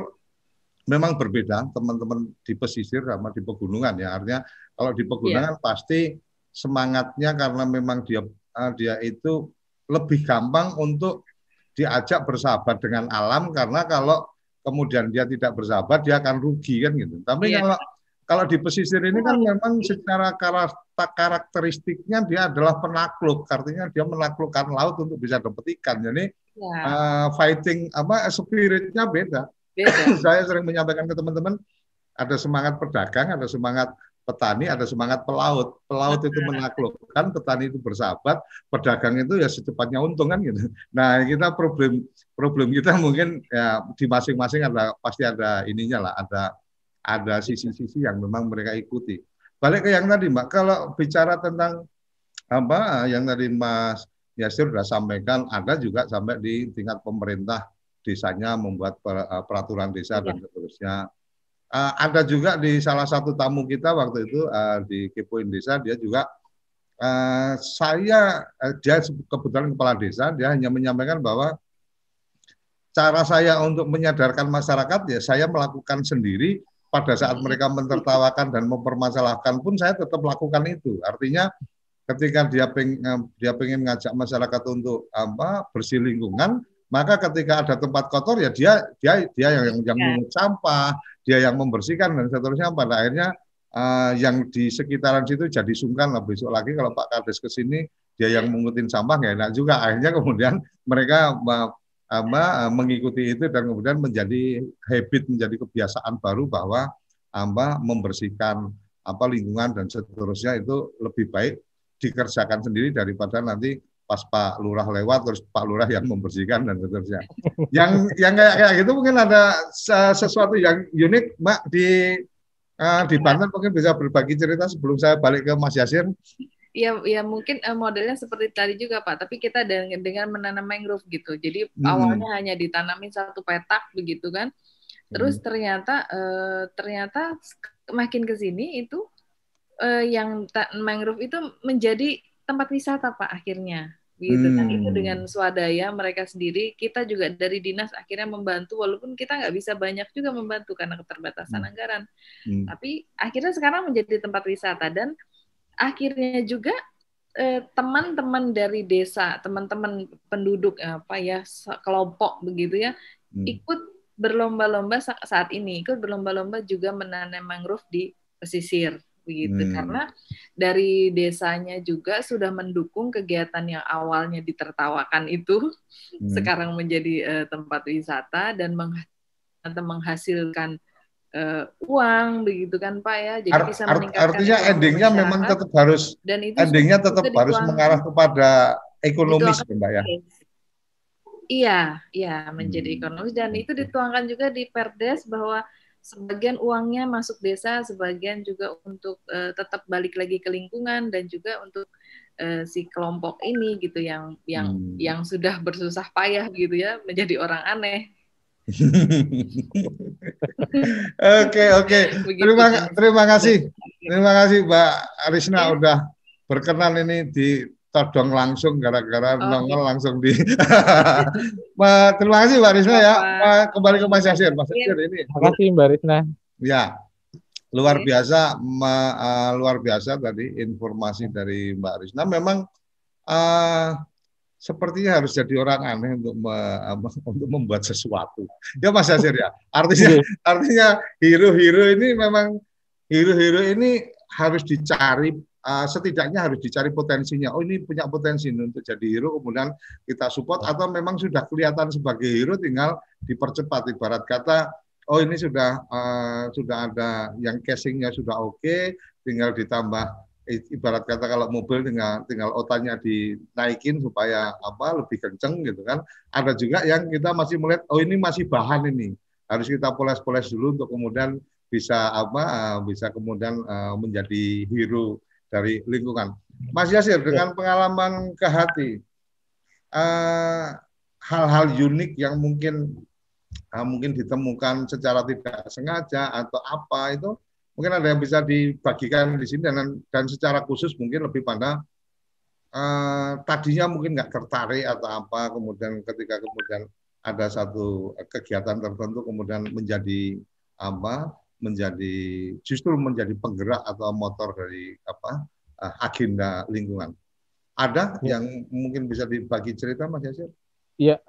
memang berbeda teman-teman di pesisir sama di pegunungan ya. Artinya kalau di pegunungan pasti semangatnya karena memang dia itu lebih gampang untuk diajak bersahabat dengan alam, karena kalau kemudian dia tidak bersahabat dia akan rugi kan gitu. Tapi kalau di pesisir ini kan memang secara karakteristiknya dia adalah penakluk, artinya dia menaklukkan laut untuk bisa dapat ikan. Jadi fighting spiritnya beda. Saya sering menyampaikan ke teman-teman, ada semangat pedagang, ada semangat petani, ada semangat pelaut. Pelaut itu menaklukkan, petani itu bersahabat, pedagang itu ya secepatnya untung kan gitu. Nah, kita problem kita mungkin ya di masing-masing pasti ada ininya lah, ada sisi-sisi yang memang mereka ikuti. Balik ke yang tadi Mbak, kalau bicara tentang yang tadi Mas Yasir sudah sampaikan, ada juga sampai di tingkat pemerintah desanya membuat peraturan desa dan seterusnya. Ada juga di salah satu tamu kita waktu itu di Kepoin Desa, dia juga dia kebetulan kepala desa, dia hanya menyampaikan bahwa cara saya untuk menyadarkan masyarakat ya saya melakukan sendiri. Pada saat mereka mentertawakan dan mempermasalahkan pun saya tetap lakukan itu. Artinya ketika dia pengen ngajak masyarakat untuk bersih lingkungan, maka ketika ada tempat kotor ya dia yang mengungut sampah, dia yang membersihkan dan seterusnya. Pada akhirnya yang di sekitaran situ jadi sungkan lah, besok lagi kalau Pak Kades ke sini dia yang mengutin sampah nggak enak juga. Akhirnya kemudian mereka mengikuti itu dan kemudian menjadi habit, menjadi kebiasaan baru bahwa membersihkan lingkungan dan seterusnya itu lebih baik dikerjakan sendiri daripada nanti pas Pak Lurah lewat terus Pak Lurah yang membersihkan dan seterusnya. yang kayak gitu mungkin ada sesuatu yang unik Mbak di Banten, mungkin bisa berbagi cerita sebelum saya balik ke Mas Yasir. Ya mungkin modelnya seperti tadi juga Pak, tapi kita dengan menanam mangrove gitu. Jadi awalnya hanya ditanamin satu petak begitu kan. Terus ternyata makin ke sini itu yang mangrove itu menjadi tempat wisata Pak akhirnya. Gitu kan, itu dengan swadaya mereka sendiri. Kita juga dari dinas akhirnya membantu, walaupun kita nggak bisa banyak juga membantu karena keterbatasan anggaran. Tapi akhirnya sekarang menjadi tempat wisata, dan akhirnya juga teman-teman dari desa, teman-teman penduduk kelompok begitu ya, ikut berlomba-lomba saat ini, ikut berlomba-lomba juga menanam mangrove di pesisir begitu, karena dari desanya juga sudah mendukung kegiatan yang awalnya ditertawakan itu sekarang menjadi tempat wisata dan menghasilkan uang begitu kan Pak ya. Jadi bisa meningkatkan artinya endingnya memang tetap harus mengarah kepada ekonomis Mbak ya. Iya, menjadi ekonomis, dan itu dituangkan juga di Perdes bahwa sebagian uangnya masuk desa, sebagian juga untuk tetap balik lagi ke lingkungan dan juga untuk si kelompok ini gitu yang sudah bersusah payah gitu ya menjadi orang aneh. Oke. Terima kasih Mbak Arisna udah berkenan ini ditodong langsung gara-gara nongol langsung di. Terima kasih Mbak Arisna ya. Kembali ke Mas Yasir. Mas Yasir ini. Terima kasih Mbak Arisna. Ya, luar biasa tadi informasi dari Mbak Arisna. Memang sepertinya harus jadi orang aneh untuk membuat sesuatu. Ya Mas Yasir ya. Artinya hero-hero ini harus dicari, setidaknya harus dicari potensinya. Oh ini punya potensi untuk jadi hero, kemudian kita support, atau memang sudah kelihatan sebagai hero tinggal dipercepat. Ibarat kata, oh ini sudah ada yang casingnya sudah oke, tinggal ditambah. Ibarat kata kalau mobil tinggal otanya dinaikin supaya lebih kenceng gitu kan. Ada juga yang kita masih melihat, oh ini masih bahan ini. harus kita poles-poles dulu untuk kemudian bisa bisa kemudian menjadi hero dari lingkungan. Mas Yasir, dengan pengalaman ke hati, hal-hal unik yang mungkin ditemukan secara tidak sengaja atau apa itu mungkin ada yang bisa dibagikan di sini dan secara khusus mungkin lebih pada tadinya mungkin nggak tertarik atau apa, kemudian ketika kemudian ada satu kegiatan tertentu kemudian menjadi justru menjadi penggerak atau motor dari agenda lingkungan. Ada yang mungkin bisa dibagi cerita, Mas Yasir? Ya,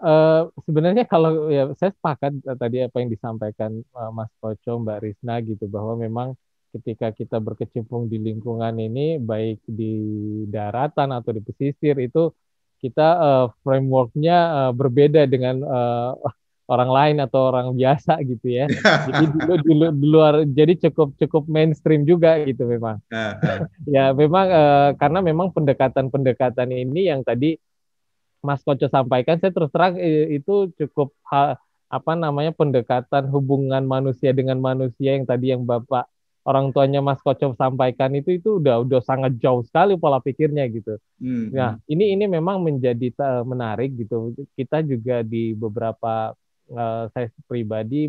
sebenarnya kalau ya saya sepakat tadi apa yang disampaikan Mas Koco, Mbak Risna gitu, bahwa memang ketika kita berkecimpung di lingkungan ini, baik di daratan atau di pesisir, itu kita framework-nya berbeda dengan orang lain atau orang biasa gitu ya. Jadi di luar, jadi cukup mainstream juga gitu memang. Ya memang karena memang pendekatan ini yang tadi Mas Koco sampaikan, saya terus terang itu cukup pendekatan hubungan manusia dengan manusia yang tadi yang Bapak orang tuanya Mas Koco sampaikan itu udah sangat jauh sekali pola pikirnya gitu. Nah, ini memang menjadi menarik gitu. Kita juga di beberapa saya pribadi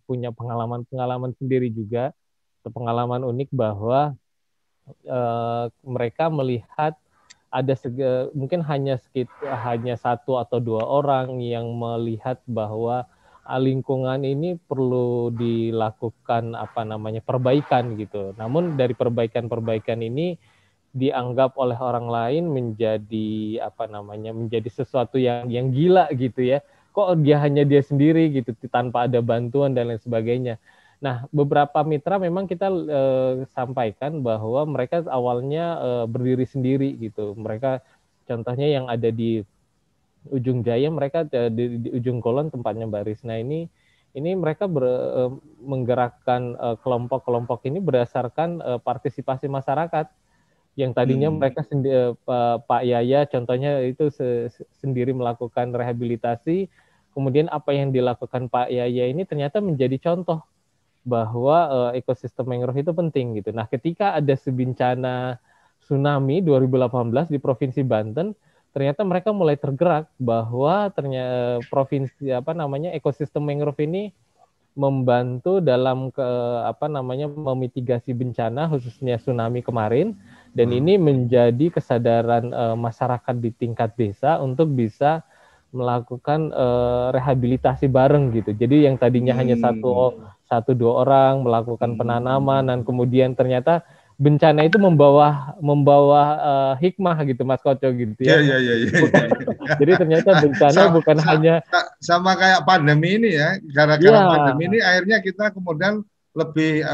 punya pengalaman sendiri juga, pengalaman unik bahwa mereka melihat ada mungkin hanya satu atau dua orang yang melihat bahwa lingkungan ini perlu dilakukan perbaikan gitu. Namun dari perbaikan ini dianggap oleh orang lain menjadi menjadi sesuatu yang gila gitu ya. Kok hanya dia sendiri gitu tanpa ada bantuan dan lain sebagainya. Nah, beberapa mitra memang kita sampaikan bahwa mereka awalnya berdiri sendiri gitu. Mereka contohnya yang ada di Ujung Jaya, mereka di Ujung Kulon tempatnya Mbak Risna ini mereka menggerakkan kelompok-kelompok ini berdasarkan partisipasi masyarakat. Yang tadinya mereka Pak Yaya contohnya itu sendiri melakukan rehabilitasi, kemudian apa yang dilakukan Pak Yaya ini ternyata menjadi contoh bahwa ekosistem mangrove itu penting gitu. Nah, ketika ada bencana tsunami 2018 di Provinsi Banten, ternyata mereka mulai tergerak bahwa ternyata provinsi ekosistem mangrove ini membantu dalam memitigasi bencana khususnya tsunami kemarin, dan ini menjadi kesadaran masyarakat di tingkat desa untuk bisa melakukan rehabilitasi bareng gitu. Jadi yang tadinya hanya satu dua orang melakukan penanaman, dan kemudian ternyata bencana itu membawa hikmah gitu, Mas Koco gitu ya. Jadi ternyata bencana bukan hanya sama kayak pandemi ini ya. Gara-gara pandemi ini akhirnya kita kemudian lebih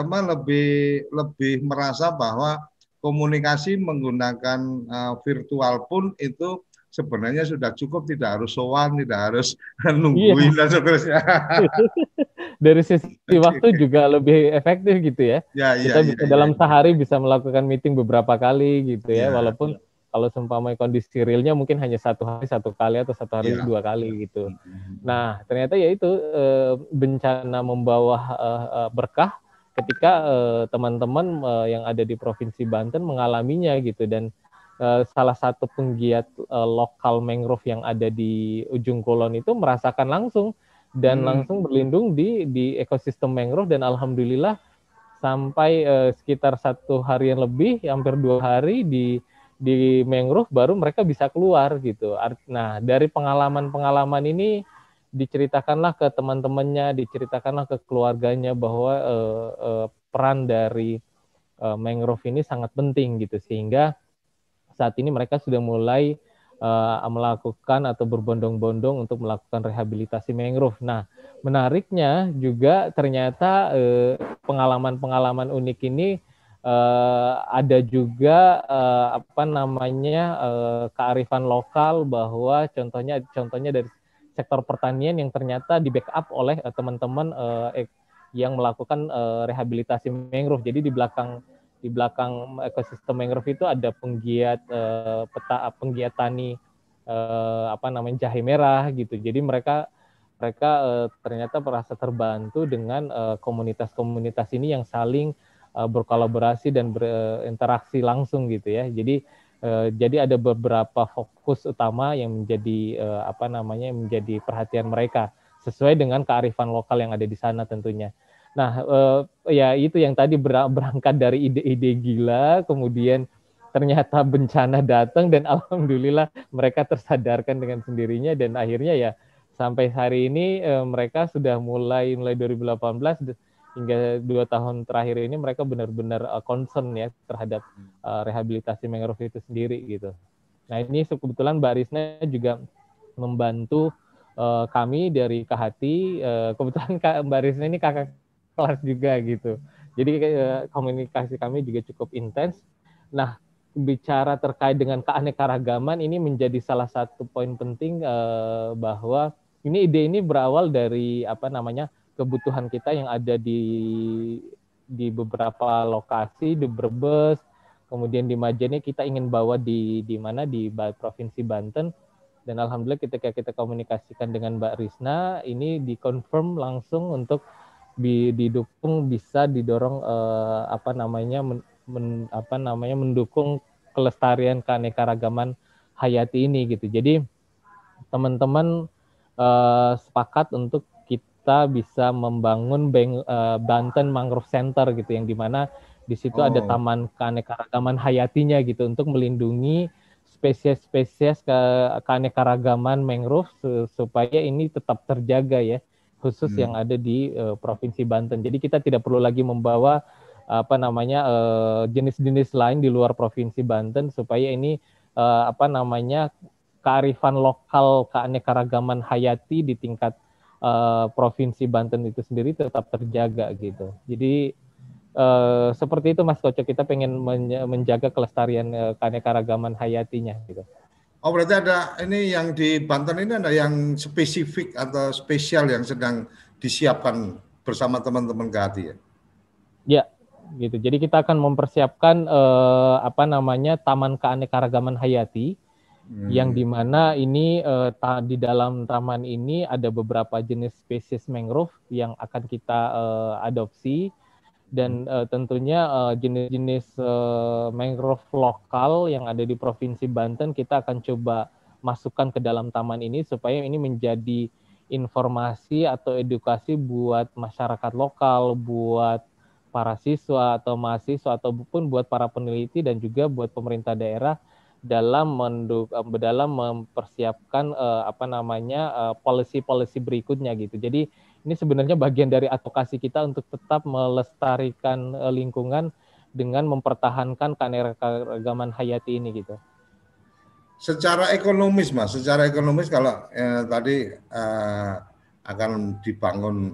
merasa bahwa komunikasi menggunakan virtual pun itu sebenarnya sudah cukup, tidak harus sowan, tidak harus nungguin dan seterusnya. Dari sisi waktu juga lebih efektif gitu ya. Kita bisa dalam sehari bisa melakukan meeting beberapa kali gitu ya, walaupun kalau seumpamanya kondisi realnya mungkin hanya satu hari satu kali atau satu hari dua kali gitu. Nah, ternyata ya itu bencana membawa berkah ketika teman-teman yang ada di Provinsi Banten mengalaminya gitu, dan salah satu penggiat lokal mangrove yang ada di Ujung Kulon itu merasakan langsung dan langsung berlindung di ekosistem mangrove, dan alhamdulillah sampai sekitar 1 harian lebih, hampir 2 hari di mangrove baru mereka bisa keluar gitu. Nah, dari pengalaman ini diceritakanlah ke teman-temannya, diceritakanlah ke keluarganya bahwa peran dari mangrove ini sangat penting gitu, sehingga saat ini mereka sudah mulai melakukan atau berbondong-bondong untuk melakukan rehabilitasi mangrove. Nah, menariknya juga ternyata pengalaman-pengalaman unik ini ada juga kearifan lokal, bahwa contohnya dari sektor pertanian yang ternyata di backup oleh teman-teman yang melakukan rehabilitasi mangrove. Jadi di belakang ekosistem mangrove itu ada penggiat penggiat tani jahe merah gitu. Jadi mereka mereka ternyata merasa terbantu dengan komunitas-komunitas ini yang saling berkolaborasi dan berinteraksi langsung gitu ya. Jadi ada beberapa fokus utama yang menjadi menjadi perhatian mereka sesuai dengan kearifan lokal yang ada di sana tentunya. Nah, ya itu yang tadi berangkat dari ide-ide gila, kemudian ternyata bencana datang dan alhamdulillah mereka tersadarkan dengan sendirinya dan akhirnya ya sampai hari ini mereka sudah mulai 2018 hingga 2 tahun terakhir ini mereka benar-benar concern ya terhadap rehabilitasi mangrove itu sendiri gitu. Nah ini kebetulan Mbak Risna juga membantu kami dari Kahati, kebetulan Mbak Risna ini kakak kelas juga gitu. Jadi komunikasi kami juga cukup intens. Nah bicara terkait dengan keanekaragaman ini menjadi salah satu poin penting bahwa ide ini berawal dari kebutuhan kita yang ada di beberapa lokasi di Brebes, kemudian di Majene kita ingin bawa di Provinsi Banten dan alhamdulillah ketika kita komunikasikan dengan Mbak Risna ini dikonfirm langsung untuk didukung bisa didorong mendukung kelestarian keanekaragaman hayati ini gitu. Jadi teman-teman sepakat untuk kita bisa membangun Banten Mangrove Center gitu yang dimana di situ ada taman keanekaragaman hayatinya gitu untuk melindungi spesies-spesies keanekaragaman mangrove supaya ini tetap terjaga ya khusus yang ada di Provinsi Banten. Jadi kita tidak perlu lagi membawa jenis-jenis lain di luar Provinsi Banten supaya ini kearifan lokal keanekaragaman hayati di tingkat Provinsi Banten itu sendiri tetap terjaga gitu. Jadi seperti itu Mas Koco, kita pengen menjaga kelestarian keanekaragaman hayatinya gitu. Oh berarti ada ini yang di Banten ini ada yang spesifik atau spesial yang sedang disiapkan bersama teman-teman Kahati ya? Ya, gitu. Jadi kita akan mempersiapkan Taman Keanekaragaman Hayati. Yang dimana ini di dalam taman ini ada beberapa jenis spesies mangrove yang akan kita adopsi dan tentunya jenis-jenis mangrove lokal yang ada di Provinsi Banten kita akan coba masukkan ke dalam taman ini supaya ini menjadi informasi atau edukasi buat masyarakat lokal, buat para siswa atau mahasiswa ataupun buat para peneliti dan juga buat pemerintah daerah dalam mempersiapkan policy-policy berikutnya gitu. Jadi ini sebenarnya bagian dari advokasi kita untuk tetap melestarikan lingkungan dengan mempertahankan keanekaragaman hayati ini gitu. Secara ekonomis Mas, kalau tadi akan dibangun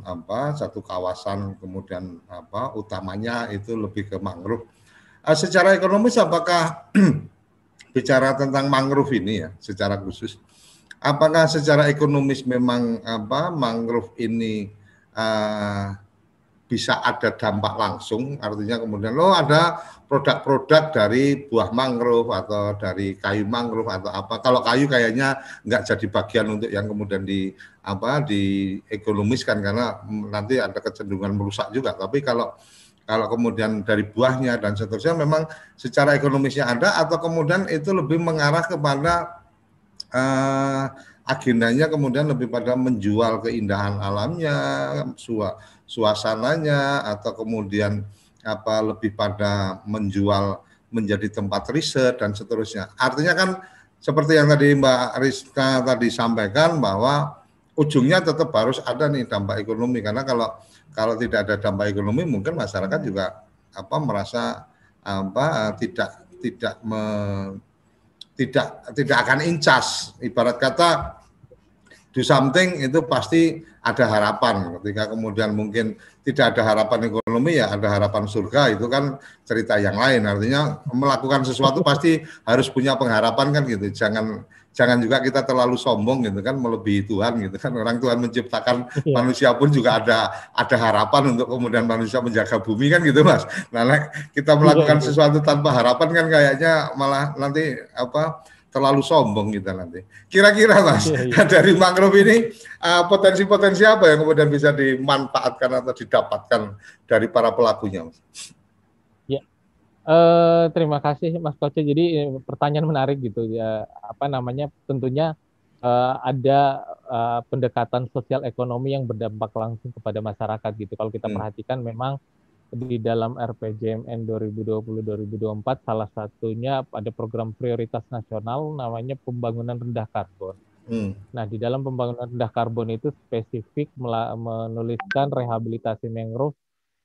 satu kawasan kemudian utamanya itu lebih ke mangrove. Secara ekonomis apakah bicara tentang mangrove ini ya, secara khusus, apakah secara ekonomis memang mangrove ini bisa ada dampak langsung, artinya kemudian ada produk-produk dari buah mangrove atau dari kayu mangrove atau apa? Kalau kayu kayaknya nggak jadi bagian untuk yang kemudian diekonomiskan karena nanti ada kecenderungan merusak juga. Tapi kalau kemudian dari buahnya dan seterusnya memang secara ekonomisnya ada atau kemudian itu lebih mengarah kepada agendanya kemudian lebih pada menjual keindahan alamnya, suasananya atau kemudian lebih pada menjual menjadi tempat riset dan seterusnya. Artinya kan seperti yang tadi Mbak Risna tadi sampaikan bahwa ujungnya tetap harus ada nih dampak ekonomi karena kalau tidak ada dampak ekonomi mungkin masyarakat juga merasa tidak akan incas. Ibarat kata do something itu pasti ada harapan. Ketika kemudian mungkin tidak ada harapan ekonomi ya ada harapan surga, itu kan cerita yang lain. Artinya melakukan sesuatu pasti harus punya pengharapan kan gitu. Jangan juga kita terlalu sombong gitu kan, melebihi Tuhan gitu kan. Orang Tuhan menciptakan manusia pun juga ada harapan untuk kemudian manusia menjaga bumi kan gitu Mas. Nah, kita melakukan sesuatu tanpa harapan kan kayaknya malah nanti terlalu sombong kita nanti. Kira-kira Mas, dari mangrove ini potensi-potensi apa yang kemudian bisa dimanfaatkan atau didapatkan dari para pelakunya, Mas? Ya, terima kasih Mas Koco. Jadi pertanyaan menarik gitu ya. Apa namanya? Tentunya ada pendekatan sosial ekonomi yang berdampak langsung kepada masyarakat gitu. Kalau kita perhatikan memang di dalam RPJMN 2020-2024 salah satunya ada program prioritas nasional namanya pembangunan rendah karbon. Nah, di dalam pembangunan rendah karbon itu spesifik menuliskan rehabilitasi mangrove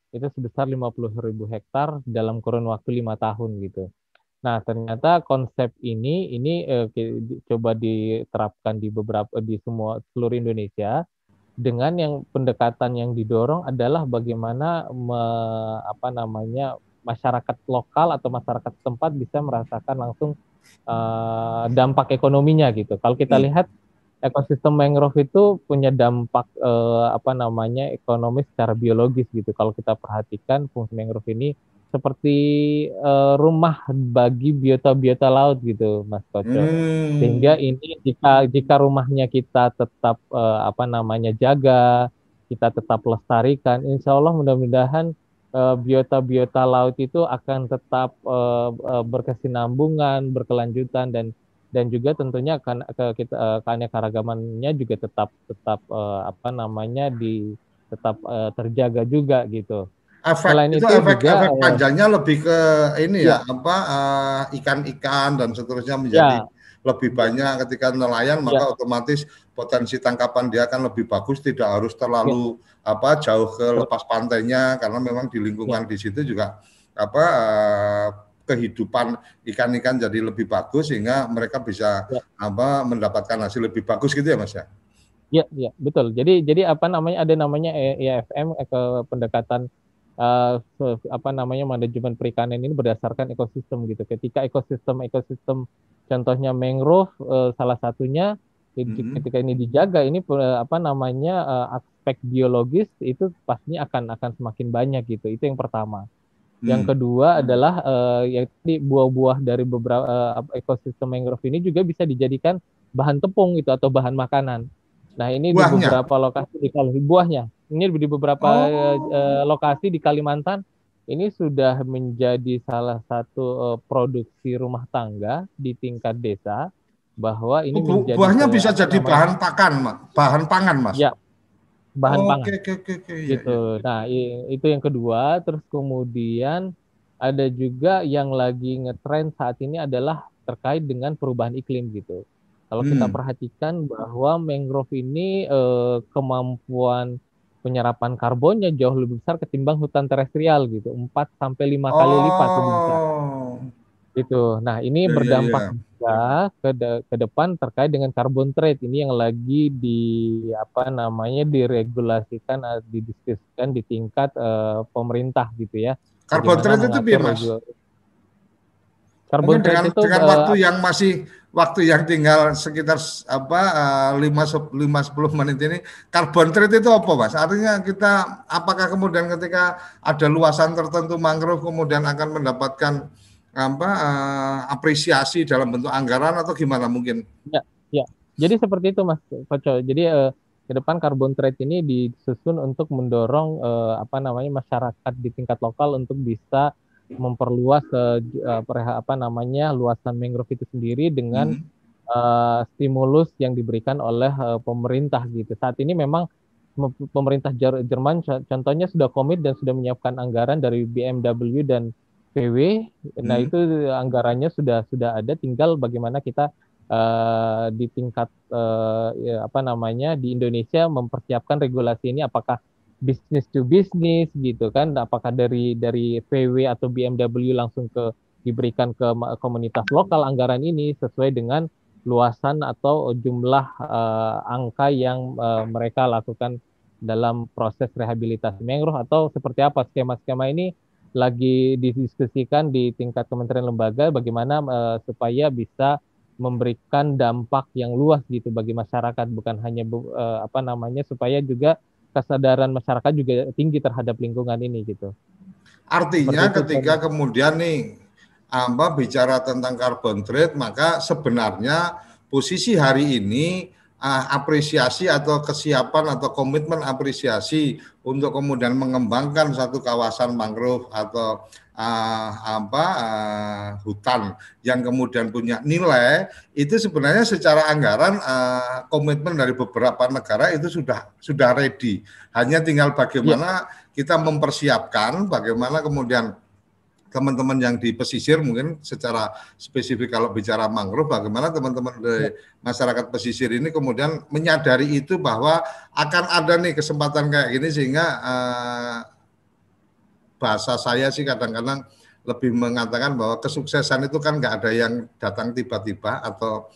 itu sebesar 50.000 hektar dalam kurun waktu 5 tahun gitu. Nah, ternyata konsep ini coba diterapkan di seluruh Indonesia. Dengan yang pendekatan yang didorong adalah bagaimana masyarakat lokal atau masyarakat setempat bisa merasakan langsung dampak ekonominya gitu. Kalau kita lihat ekosistem mangrove itu punya dampak ekonomis secara biologis gitu. Kalau kita perhatikan fungsi mangrove ini seperti rumah bagi biota-biota laut gitu, Mas Koco. Sehingga ini jika rumahnya kita tetap jaga, kita tetap lestarikan, insya Allah mudah-mudahan biota-biota laut itu akan tetap berkesinambungan, berkelanjutan dan juga tentunya keanekaragamannya juga tetap terjaga juga gitu. Selain itu efek panjangnya lebih ke ini ikan-ikan dan seterusnya menjadi lebih banyak ketika nelayan, maka otomatis potensi tangkapan dia akan lebih bagus, tidak harus terlalu jauh ke lepas pantainya, karena memang di lingkungan di situ juga kehidupan ikan-ikan jadi lebih bagus sehingga mereka bisa mendapatkan hasil lebih bagus gitu ya Mas ya. Iya, betul. Jadi ada namanya EFM pendekatan manajemen perikanan ini berdasarkan ekosistem gitu. Ketika ekosistem contohnya mangrove salah satunya ketika ini dijaga ini aspek biologis itu pastinya akan semakin banyak gitu. Itu yang pertama. Yang kedua adalah buah-buah dari beberapa ekosistem mangrove ini juga bisa dijadikan bahan tepung gitu atau bahan makanan. Nah, ini buahnya. Di beberapa lokasi di beberapa lokasi di Kalimantan ini sudah menjadi salah satu produksi rumah tangga di tingkat desa, bahwa ini menjadi buahnya bisa jadi bahan pangan, Mas. Ya, bahan pangan. Gitu. Nah, itu yang kedua. Terus kemudian ada juga yang lagi ngetren saat ini adalah terkait dengan perubahan iklim gitu. Kalau kita perhatikan bahwa mangrove ini kemampuan penyerapan karbonnya jauh lebih besar ketimbang hutan terestrial gitu, 4-5 kali lipat lebih besar. Gitu. Nah, ini berdampak juga ke depan terkait dengan carbon trade ini yang lagi diregulasikan, didiskusikan di tingkat pemerintah gitu ya. Carbon trade itu biar Mas. Carbon trade itu dengan waktu yang tinggal sekitar 5-10 menit ini, carbon trade itu apa Mas? Artinya kita apakah kemudian ketika ada luasan tertentu mangrove kemudian akan mendapatkan apresiasi dalam bentuk anggaran atau gimana mungkin? Ya. Jadi seperti itu Mas Koco. Jadi ke depan carbon trade ini disusun untuk mendorong masyarakat di tingkat lokal untuk bisa memperluas luasan mangrove itu sendiri dengan stimulus yang diberikan oleh pemerintah gitu. Saat ini memang pemerintah Jerman contohnya sudah komit dan sudah menyiapkan anggaran dari BMW dan PW. Nah, itu anggarannya sudah ada, tinggal bagaimana kita di tingkat di Indonesia mempersiapkan regulasi ini, apakah business to business gitu kan, apakah dari VW atau BMW langsung diberikan ke komunitas lokal anggaran ini sesuai dengan luasan atau jumlah angka yang mereka lakukan dalam proses rehabilitasi mangrove, atau seperti apa skema-skema ini lagi didiskusikan di tingkat kementerian lembaga bagaimana supaya bisa memberikan dampak yang luas gitu bagi masyarakat, bukan hanya supaya juga kesadaran masyarakat juga tinggi terhadap lingkungan ini gitu. Artinya ketika kemudian nih bicara tentang carbon trade, maka sebenarnya posisi hari ini apresiasi atau kesiapan atau komitmen apresiasi untuk kemudian mengembangkan satu kawasan mangrove atau hutan yang kemudian punya nilai, itu sebenarnya secara anggaran komitmen dari beberapa negara itu sudah ready. Hanya tinggal bagaimana kita mempersiapkan, bagaimana kemudian teman-teman yang di pesisir mungkin secara spesifik kalau bicara mangrove, bagaimana teman-teman dari masyarakat pesisir ini kemudian menyadari itu bahwa akan ada nih kesempatan kayak gini, sehingga bahasa saya sih kadang-kadang lebih mengatakan bahwa kesuksesan itu kan nggak ada yang datang tiba-tiba atau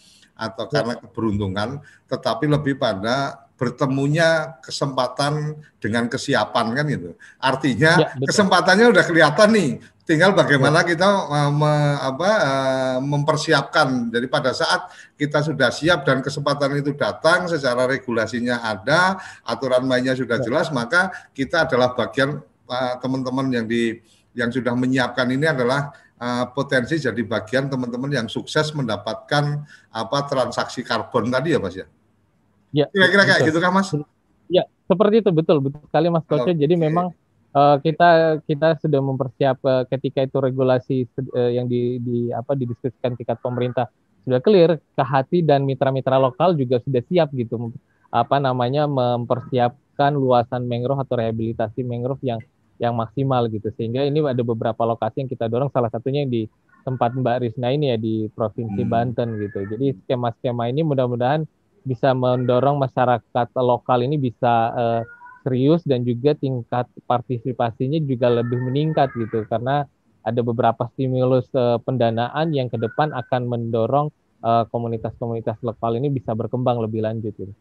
karena keberuntungan, tetapi lebih pada bertemunya kesempatan dengan kesiapan kan gitu. Artinya kesempatannya udah kelihatan nih, tinggal bagaimana kita mempersiapkan. Jadi pada saat kita sudah siap dan kesempatan itu datang, secara regulasinya ada, aturan mainnya sudah jelas, maka kita adalah bagian teman-teman yang sudah menyiapkan ini adalah potensi jadi bagian teman-teman yang sukses mendapatkan transaksi karbon tadi ya Mas ya. Ya, kira-kira kayak gitu kan Mas? Ya, seperti itu, betul sekali Mas Koco. Jadi memang kita sudah mempersiapkan ketika itu regulasi yang didiskusikan tingkat pemerintah sudah clear, Kehati dan mitra-mitra lokal juga sudah siap gitu, mempersiapkan luasan mangrove atau rehabilitasi mangrove yang maksimal gitu. Sehingga ini ada beberapa lokasi yang kita dorong, salah satunya yang di tempat Mbak Risna ini ya, di Provinsi Banten gitu. Jadi skema-skema ini mudah-mudahan bisa mendorong masyarakat lokal ini bisa serius, dan juga tingkat partisipasinya juga lebih meningkat gitu, karena ada beberapa stimulus pendanaan yang ke depan akan mendorong komunitas-komunitas lokal ini bisa berkembang lebih lanjut gitu.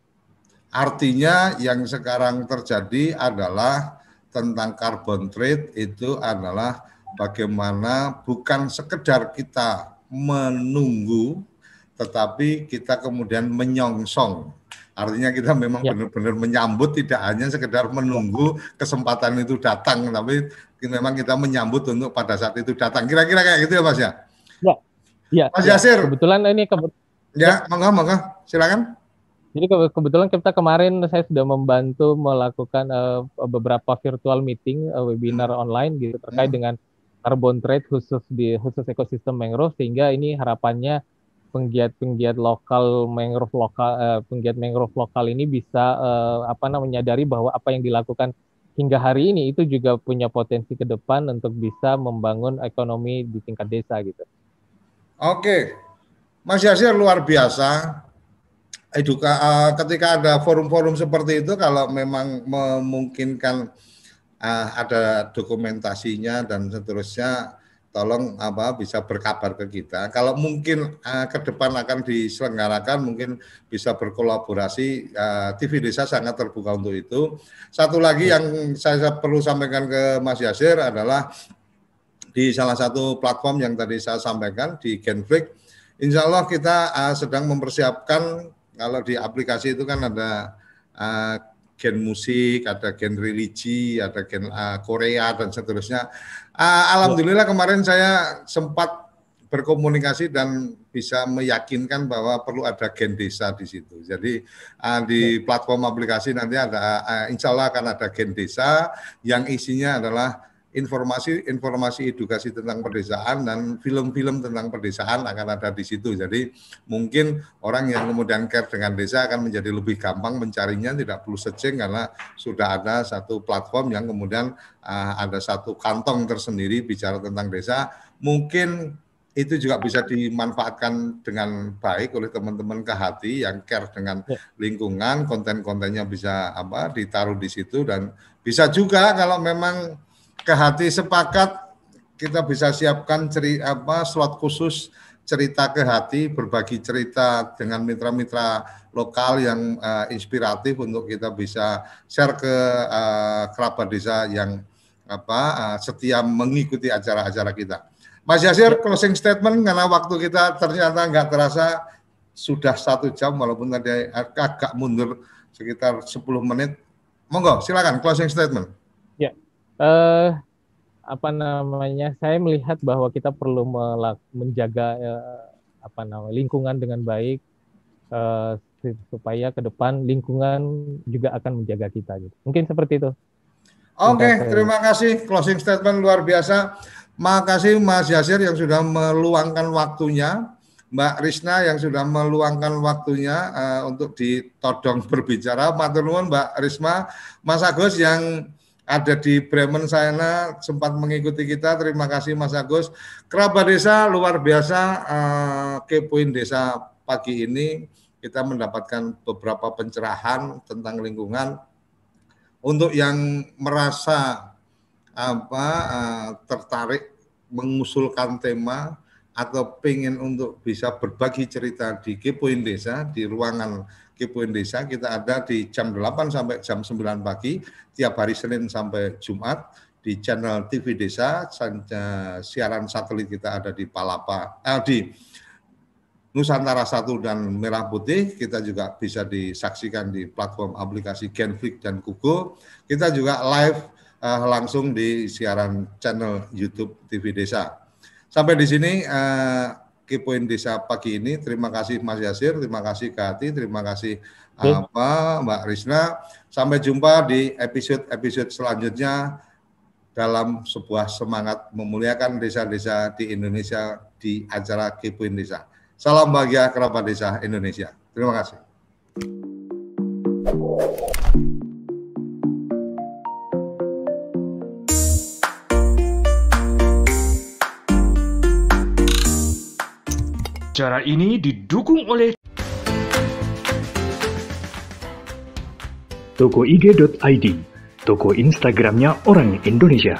Artinya yang sekarang terjadi adalah tentang carbon trade itu adalah bagaimana bukan sekedar kita menunggu, tetapi kita kemudian menyongsong. Artinya kita memang benar-benar menyambut, tidak hanya sekedar menunggu kesempatan itu datang, tapi memang kita menyambut untuk pada saat itu datang. Kira-kira kayak gitu ya Mas ya? Ya. Mas Yasir. Kebetulan ini monggo, silakan. Jadi kebetulan kita kemarin saya sudah membantu melakukan beberapa virtual meeting, webinar online gitu terkait dengan carbon trade khusus ekosistem mangrove, sehingga ini harapannya penggiat lokal mangrove lokal ini bisa menyadari bahwa apa yang dilakukan hingga hari ini itu juga punya potensi ke depan untuk bisa membangun ekonomi di tingkat desa gitu. Oke, Mas Yasir luar biasa. Ketika ada forum-forum seperti itu, kalau memang memungkinkan ada dokumentasinya dan seterusnya, tolong bisa berkabar ke kita. Kalau mungkin ke depan akan diselenggarakan, mungkin bisa berkolaborasi. TV Desa sangat terbuka untuk itu. Satu lagi yang saya perlu sampaikan ke Mas Yasir adalah di salah satu platform yang tadi saya sampaikan di Genflix, insya Allah kita sedang mempersiapkan. Kalau di aplikasi itu kan ada gen musik, ada gen religi, ada gen Korea dan seterusnya. Alhamdulillah kemarin saya sempat berkomunikasi dan bisa meyakinkan bahwa perlu ada gen desa di situ. Jadi di platform aplikasi nanti ada, insya Allah akan ada gen desa yang isinya adalah informasi edukasi tentang pedesaan, dan film-film tentang pedesaan akan ada di situ. Jadi mungkin orang yang kemudian care dengan desa akan menjadi lebih gampang mencarinya, tidak perlu searching karena sudah ada satu platform yang kemudian ada satu kantong tersendiri bicara tentang desa. Mungkin itu juga bisa dimanfaatkan dengan baik oleh teman-teman Kehati yang care dengan lingkungan, konten-kontennya bisa ditaruh di situ, dan bisa juga kalau memang Kehati sepakat, kita bisa siapkan slot khusus cerita Kehati, berbagi cerita dengan mitra-mitra lokal yang inspiratif untuk kita bisa share ke kerabat desa yang setia mengikuti acara-acara kita. Mas Yasir, closing statement karena waktu kita ternyata nggak terasa sudah 1 jam, walaupun tadi agak mundur sekitar 10 menit. Monggo, silakan closing statement. Ya. saya melihat bahwa kita perlu menjaga lingkungan dengan baik, supaya ke depan lingkungan juga akan menjaga kita gitu. Mungkin seperti itu. Oke, terima kasih, closing statement luar biasa. Makasih Mas Yasir yang sudah meluangkan waktunya, Mbak Risna yang sudah meluangkan waktunya untuk ditodong berbicara. Matur nuwun Mbak Risma, Mas Agus yang ada di Bremen sana sempat mengikuti kita. Terima kasih Mas Agus. Kerabat Desa luar biasa, Kepoin Desa pagi ini kita mendapatkan beberapa pencerahan tentang lingkungan. Untuk yang merasa tertarik mengusulkan tema atau pengen untuk bisa berbagi cerita di Kepoin Desa, di ruangan Kepoin Desa, kita ada di jam 8 sampai jam 9 pagi, tiap hari Senin sampai Jumat, di channel TV Desa. Siaran satelit kita ada di di Nusantara 1 dan Merah Putih. Kita juga bisa disaksikan di platform aplikasi Genflix dan Google. Kita juga live langsung di siaran channel YouTube TV Desa. Sampai di sini Kepoin Desa pagi ini. Terima kasih Mas Yasir, terima kasih Kak Hati, terima kasih Mbak Risna. Sampai jumpa di episode selanjutnya dalam sebuah semangat memuliakan desa-desa di Indonesia di acara Kepoin Desa. Salam bahagia kerabat desa Indonesia. Terima kasih. Acara ini didukung oleh Toko IG.id, toko Instagramnya orang Indonesia.